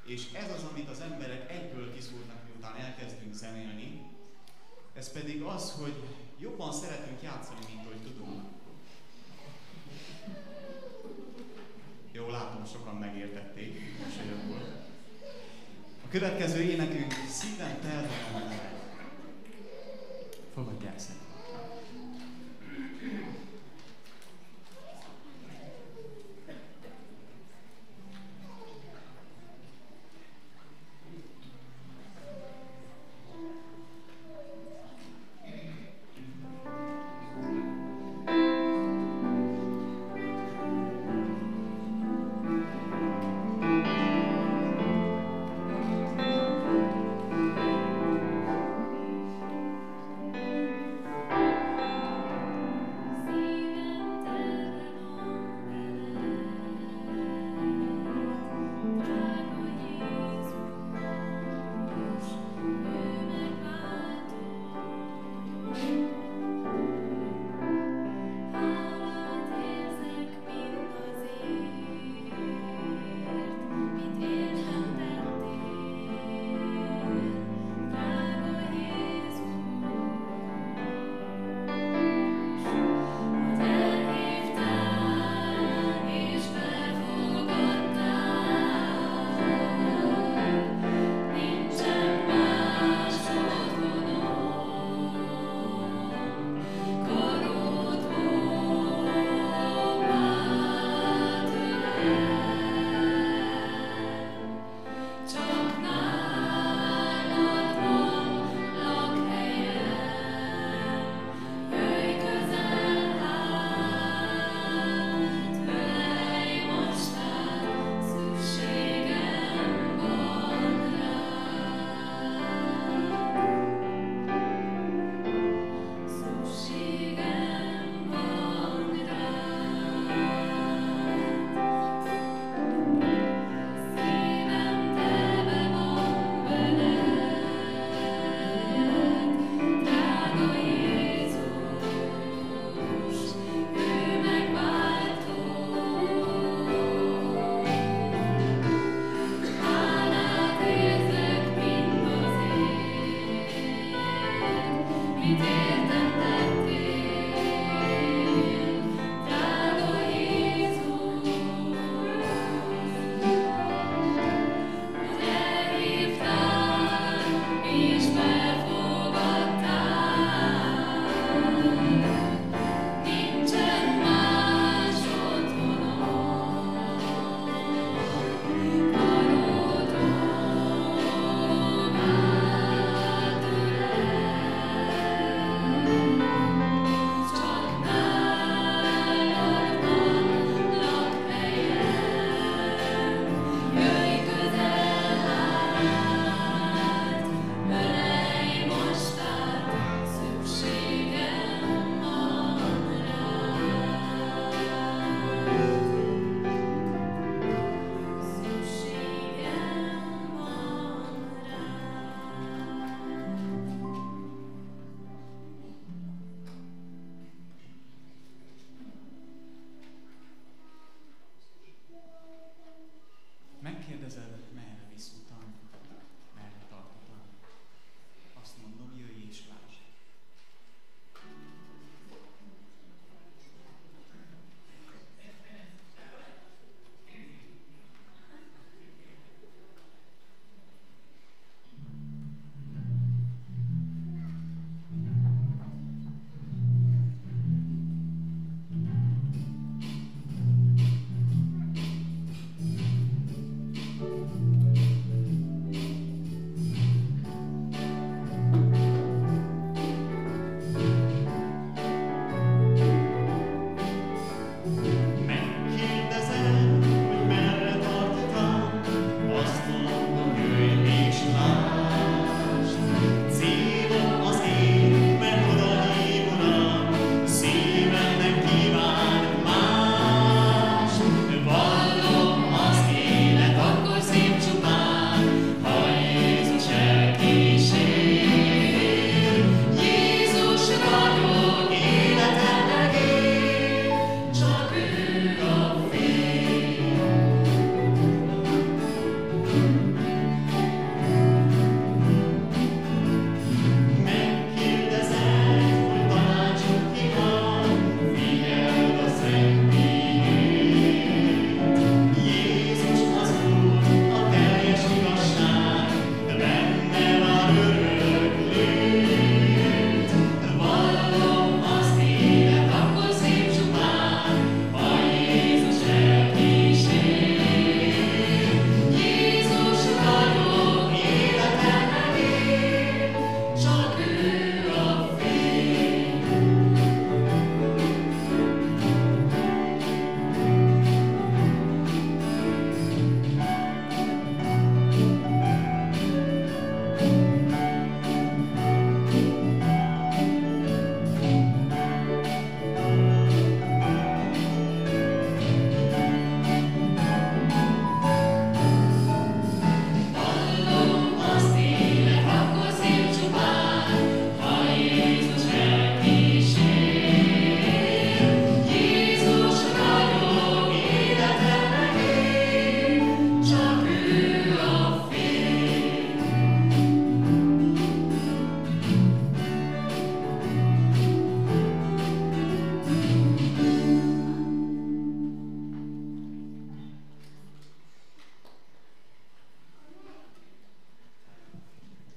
és ez az, amit az emberek egyből kiszúrnak, miután elkezdünk zenélni, ez pedig az, hogy jobban szeretünk játszani, mint hogy tudunk. Jó, látom, sokan megértették, mosolyogból. A következő énekünk szívem telve a neved. Fogadják szépen. Thank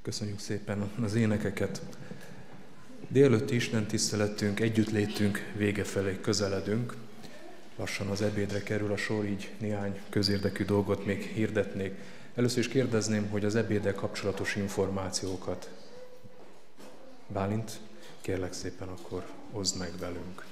Köszönjük szépen az énekeket. Délelőtti istentiszteletünk, együttlétünk vége felé közeledünk. Lassan az ebédre kerül a sor, így néhány közérdekű dolgot még hirdetnék. Először is kérdezném, hogy az ebéddel kapcsolatos információkat. Bálint, kérlek szépen, akkor oszd meg velünk.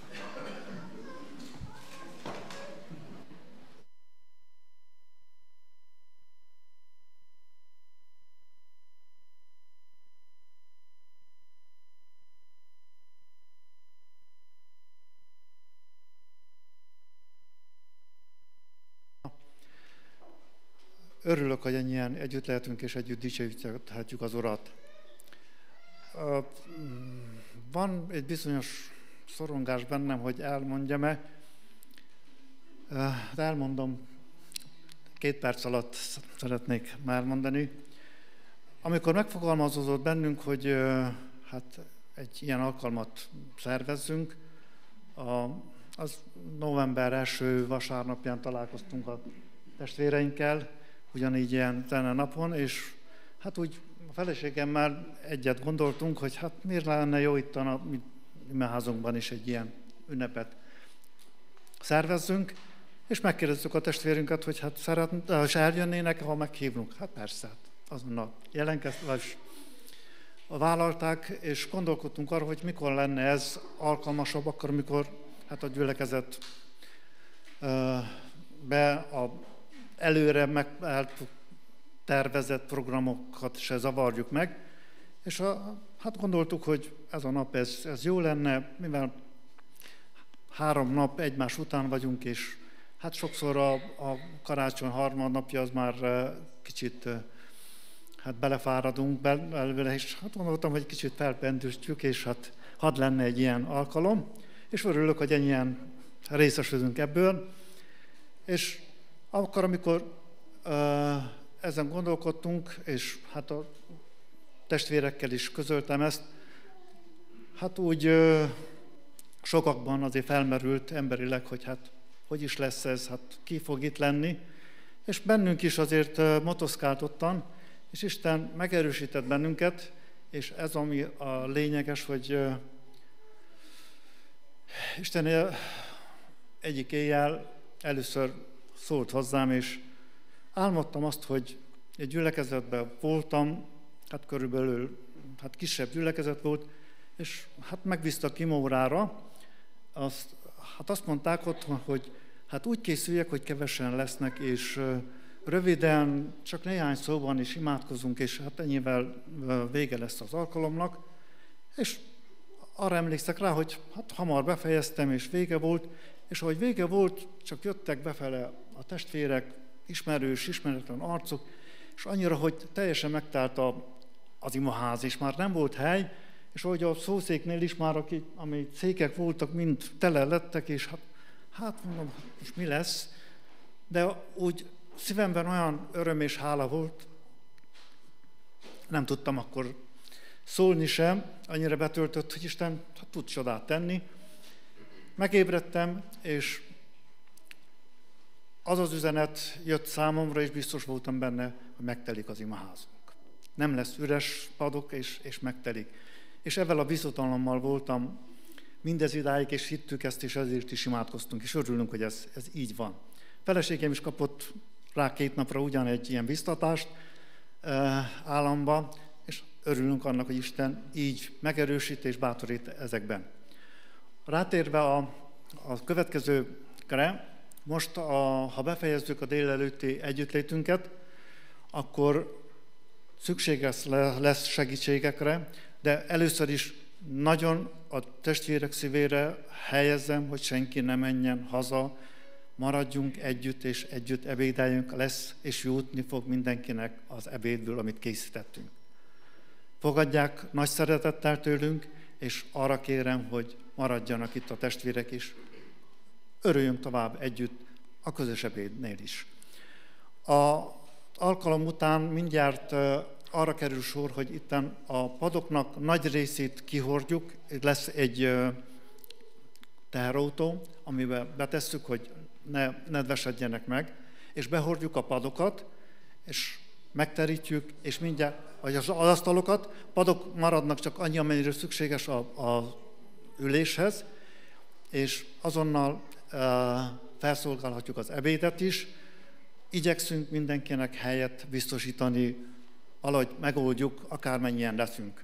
Örülök, hogy ennyien együtt lehetünk és együtt dicsőíthetjük az Urat. Van egy bizonyos szorongás bennem, hogy elmondjam-e, de elmondom, 2 perc alatt szeretnék már mondani. Amikor megfogalmazódott bennünk, hogy hát egy ilyen alkalmat szervezzünk, az november első vasárnapján találkoztunk a testvéreinkkel, ugyanígy ilyen zene napon, és hát úgy a feleségemmel egyet gondoltunk, hogy hát miért lenne jó itt a imeházunkban is egy ilyen ünnepet szervezzünk, és megkérdeztük a testvérünket, hogy hát és eljönnének, ha meghívnunk. Hát persze, hát azonnal jelentkeztek, és vállalták, és gondolkodtunk arra, hogy mikor lenne ez alkalmasabb, akkor, amikor hát a gyülekezet előre tervezett programokat se zavarjuk meg, és hát gondoltuk, hogy ez a nap ez jó lenne, mivel 3 nap egymás után vagyunk, és hát sokszor a karácsony harmadnapja az már kicsit hát belefáradunk belőle, és hát gondoltam, hogy kicsit felpendüstjük, és hát hadd lenne egy ilyen alkalom, és örülök, hogy ennyien részesülünk ebből, és akkor, amikor ezen gondolkodtunk, és hát a testvérekkel is közöltem ezt, hát úgy sokakban azért felmerült emberileg, hogy hát hogy is lesz ez, hát ki fog itt lenni, és bennünk is azért motoszkált ottan, és Isten megerősített bennünket, és ez ami a lényeges, hogy Isten egyik éjjel először szólt hozzám, és álmodtam azt, hogy egy gyülekezetben voltam, hát körülbelül kisebb gyülekezet volt, és hát megbíztak Kimórára, azt mondták ott, hogy hát úgy készüljek, hogy kevesen lesznek, és röviden, csak néhány szóban is imádkozunk, és hát ennyivel vége lesz az alkalomnak, és arra emlékszek rá, hogy hát hamar befejeztem, és vége volt, és ahogy vége volt, csak jöttek befele a testvérek, ismerős, ismeretlen arcok, és annyira, hogy teljesen megtelt az imaház, és már nem volt hely, és ahogy a szószéknél is már, ami székek voltak, mind tele lettek, és hát mondom, most mi lesz? De úgy szívemben olyan öröm és hála volt, nem tudtam akkor szólni sem, annyira betöltött, hogy Isten tud csodát tenni. Megébredtem, és az az üzenet jött számomra, és biztos voltam benne, hogy megtelik az imaházunk. Nem lesz üres padok, és megtelik. És ezzel a bizodalommal voltam mindez idáig, és hittük ezt, és ezért is imádkoztunk, és örülünk, hogy ez így van. Feleségem is kapott rá 2 napra ugyan egy ilyen biztatást államba, és örülünk annak, hogy Isten így megerősít és bátorít ezekben. Rátérve a következőkre, most, ha befejezzük a délelőtti együttlétünket, akkor szükséges lesz segítségekre, de először is nagyon a testvérek szívére helyezzem, hogy senki ne menjen haza, maradjunk együtt, és együtt ebédeljünk, lesz, és jutni fog mindenkinek az ebédből, amit készítettünk. Fogadják nagy szeretettel tőlünk, és arra kérem, hogy maradjanak itt a testvérek is. Örüljünk tovább együtt a közös ebédnél is. Az alkalom után mindjárt arra kerül sor, hogy itten a padoknak nagy részét kihordjuk, lesz egy teherautó, amiben betesszük, hogy ne nedvesedjenek meg, és behordjuk a padokat, és megterítjük, és mindjárt vagy az asztalokat, padok maradnak csak annyi, amennyire szükséges a üléshez, és azonnal felszolgálhatjuk az ebédet is. Igyekszünk mindenkinek helyet biztosítani, valahogy megoldjuk, akármennyien leszünk.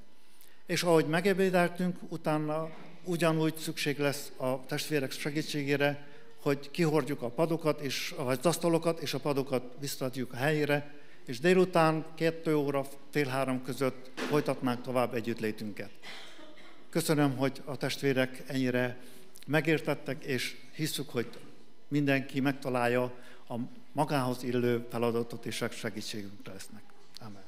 És ahogy megebédeltünk, utána ugyanúgy szükség lesz a testvérek segítségére, hogy kihordjuk a padokat, vagy az asztalokat, és a padokat visszaadjuk a helyére, és délután 2 óra, fél 3 között folytatnánk tovább együttlétünket. Köszönöm, hogy a testvérek ennyire megértettek, és hisszük, hogy mindenki megtalálja a magához illő feladatot, és segítségünkre lesznek. Amen.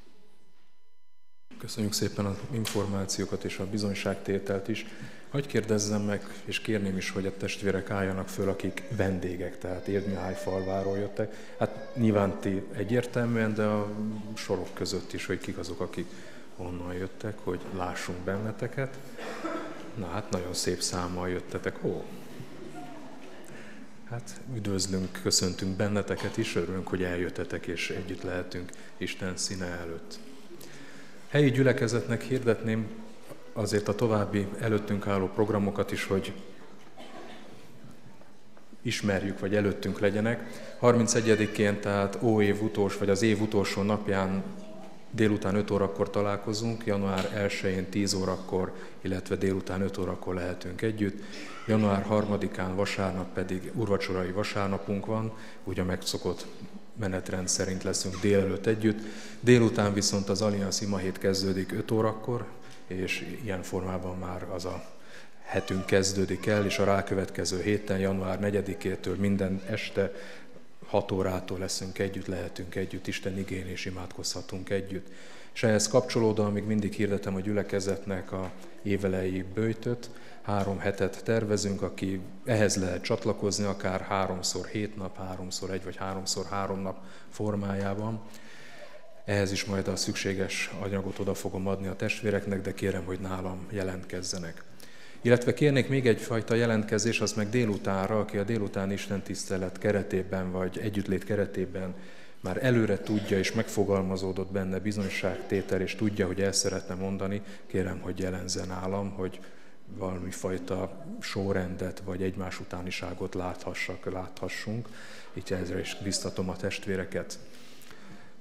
Köszönjük szépen az információkat és a bizonyságtételt is. Hadd kérdezzem meg, és kérném is, hogy a testvérek álljanak föl, akik vendégek, tehát Érd-Mihály falváról jöttek. Hát nyilván ti egyértelműen, de a sorok között is, hogy kik azok, akik onnan jöttek, hogy lássunk benneteket. Na hát nagyon szép számmal jöttetek. Ó! Hát üdvözlünk, köszöntünk benneteket is, örülünk, hogy eljöttetek és együtt lehetünk Isten színe előtt. Helyi gyülekezetnek hirdetném azért a további előttünk álló programokat is, hogy ismerjük, vagy előttünk legyenek. 31-én, tehát óév utolsó, vagy az év utolsó napján délután 5 órakor találkozunk, január 1-én 10 órakor, illetve délután 5 órakor lehetünk együtt. Január 3-án vasárnap pedig úrvacsorai vasárnapunk van, úgy a megszokott menetrend szerint leszünk délelőtt együtt. Délután viszont az Allianz imahét kezdődik 5 órakor, és ilyen formában már az a hetünk kezdődik el, és a rákövetkező héten, január 4-től minden este 6 órától leszünk együtt, lehetünk együtt, Isten igén és imádkozhatunk együtt. És ehhez kapcsolódóan még mindig hirdetem a gyülekezetnek a évelei böjtöt. 3 hetet tervezünk, aki ehhez lehet csatlakozni, akár 3x 7 nap, 3x 1 vagy 3x 3 nap formájában. Ehhez is majd a szükséges anyagot oda fogom adni a testvéreknek, de kérem, hogy nálam jelentkezzenek. Illetve kérnék még egyfajta jelentkezés, az meg délutánra, aki a délután istentisztelet keretében, vagy együttlét keretében már előre tudja, és megfogalmazódott benne bizonyságtétel, és tudja, hogy el szeretne mondani, kérem, hogy jelenzzen nálam, hogy valami fajta sorrendet, vagy egymás utániságot láthassunk. Így ezzel is biztatom a testvéreket.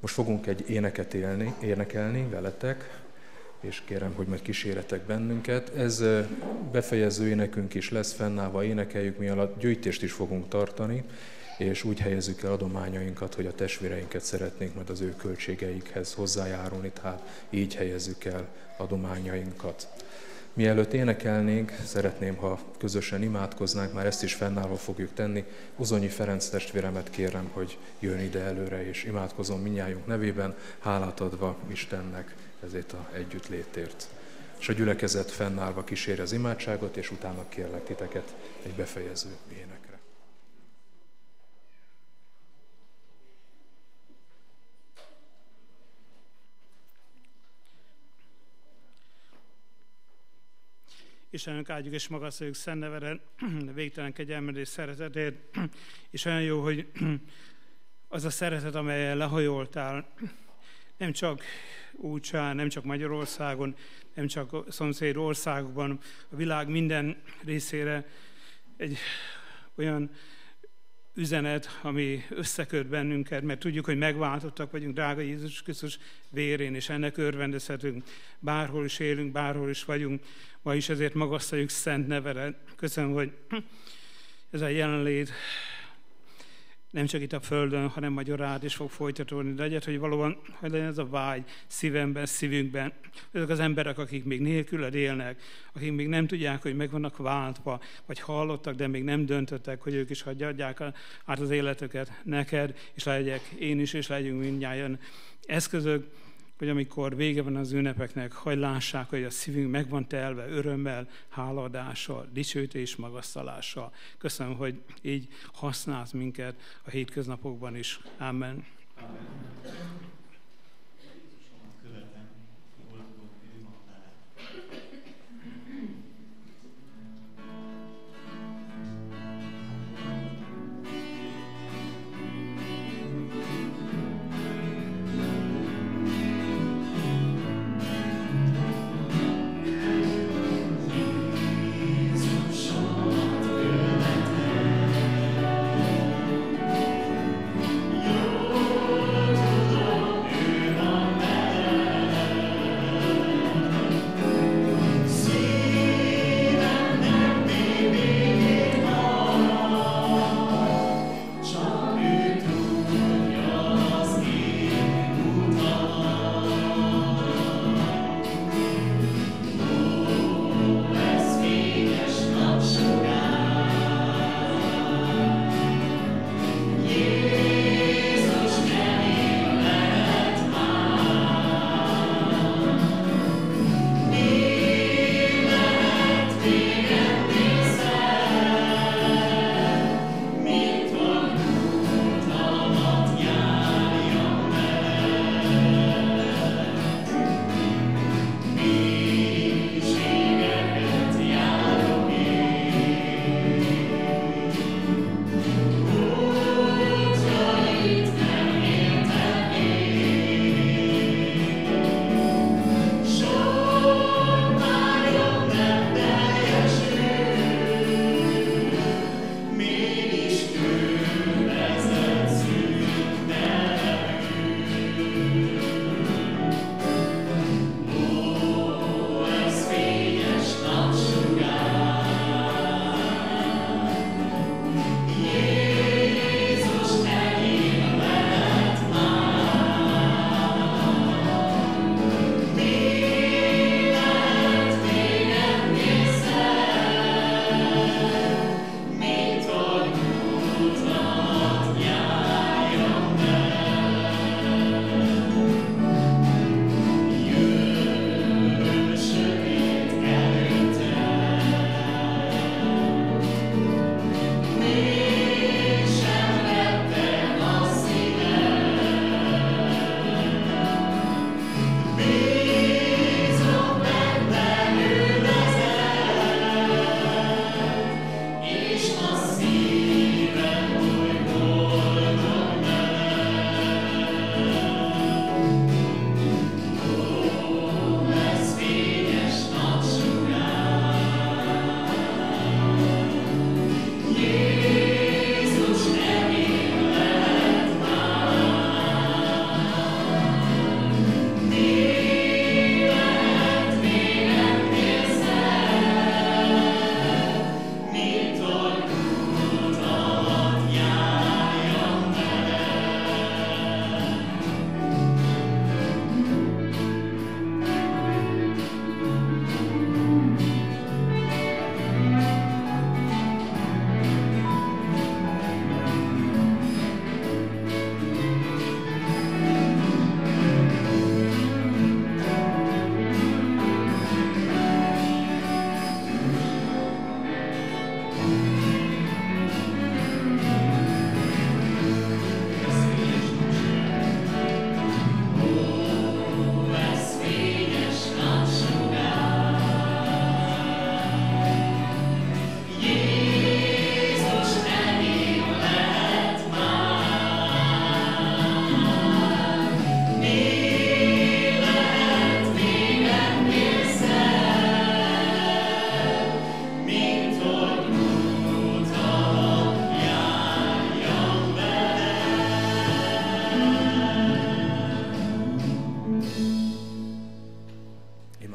Most fogunk egy éneket énekelni veletek, és kérem, hogy majd kíséretek bennünket. Ez befejező énekünk is lesz, fennállva énekeljük, mi alatt gyűjtést is fogunk tartani, és úgy helyezzük el adományainkat, hogy a testvéreinket szeretnénk majd az ő költségeikhez hozzájárulni, tehát így helyezzük el adományainkat. Mielőtt énekelnénk, szeretném, ha közösen imádkoznánk, már ezt is fennállva fogjuk tenni. Uzonyi Ferenc testvéremet kérem, hogy jön ide előre, és imádkozom mindnyájunk nevében, hálát adva Istennek ezért a együttlétért. És a gyülekezet fennállva kíséri az imádságot, és utána kérlek titeket egy befejező énekre. Istenünk, áldjuk és magasztaljuk szent nevedet, végtelen kegyelmed és szeretetét, és olyan jó, hogy az a szeretet, amelyen lehajoltál, nem csak Újcsán, nem csak Magyarországon, nem csak a szomszéd országokban, a világ minden részére egy olyan üzenet, ami összeköt bennünket, mert tudjuk, hogy megváltottak vagyunk drága Jézus Krisztus vérén, és ennek örvendezhetünk. Bárhol is élünk, bárhol is vagyunk, ma is ezért magasztaljuk szent nevedet. Köszönöm, hogy ez a jelenlét nem csak itt a Földön, hanem magyarát is fog folytatódni. De egyet, hogy valóban hogy legyen ez a vágy szívemben, szívünkben. Ezek az emberek, akik még nélküled élnek, akik még nem tudják, hogy meg vannak váltva, vagy hallottak, de még nem döntöttek, hogy ők is adják át az életüket neked, és legyek én is, és legyünk mindnyájan eszközök, hogy amikor vége van az ünnepeknek, hogy lássák, hogy a szívünk meg van telve örömmel, hálaadással, dicsőítés, magasztalással. Köszönöm, hogy így használsz minket a hétköznapokban is. Amen. Amen.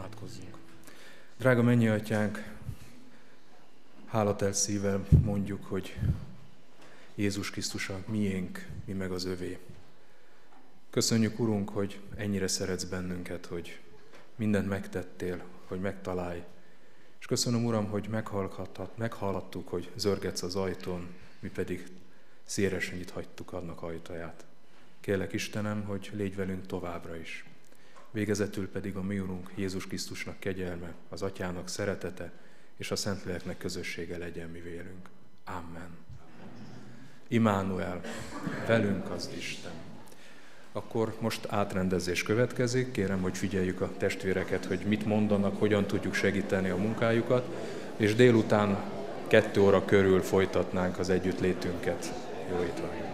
Imádkozzunk. Drága mennyi atyánk, hálatelt szívvel mondjuk, hogy Jézus Krisztus a miénk, mi meg az övé. Köszönjük, Urunk, hogy ennyire szeretsz bennünket, hogy mindent megtettél, hogy megtalálj. És köszönöm, Uram, hogy meghallhattuk, hogy zörgetsz az ajtón, mi pedig szélesre nyithattuk annak ajtaját. Kérlek, Istenem, hogy légy velünk továbbra is. Végezetül pedig a mi Urunk Jézus Krisztusnak kegyelme, az Atyának szeretete és a Szentléleknek közössége legyen mi vélünk. Amen. Immanuel, velünk az Isten. Akkor most átrendezés következik. Kérem, hogy figyeljük a testvéreket, hogy mit mondanak, hogyan tudjuk segíteni a munkájukat, és délután 2 óra körül folytatnánk az együttlétünket. Jó étvágyat!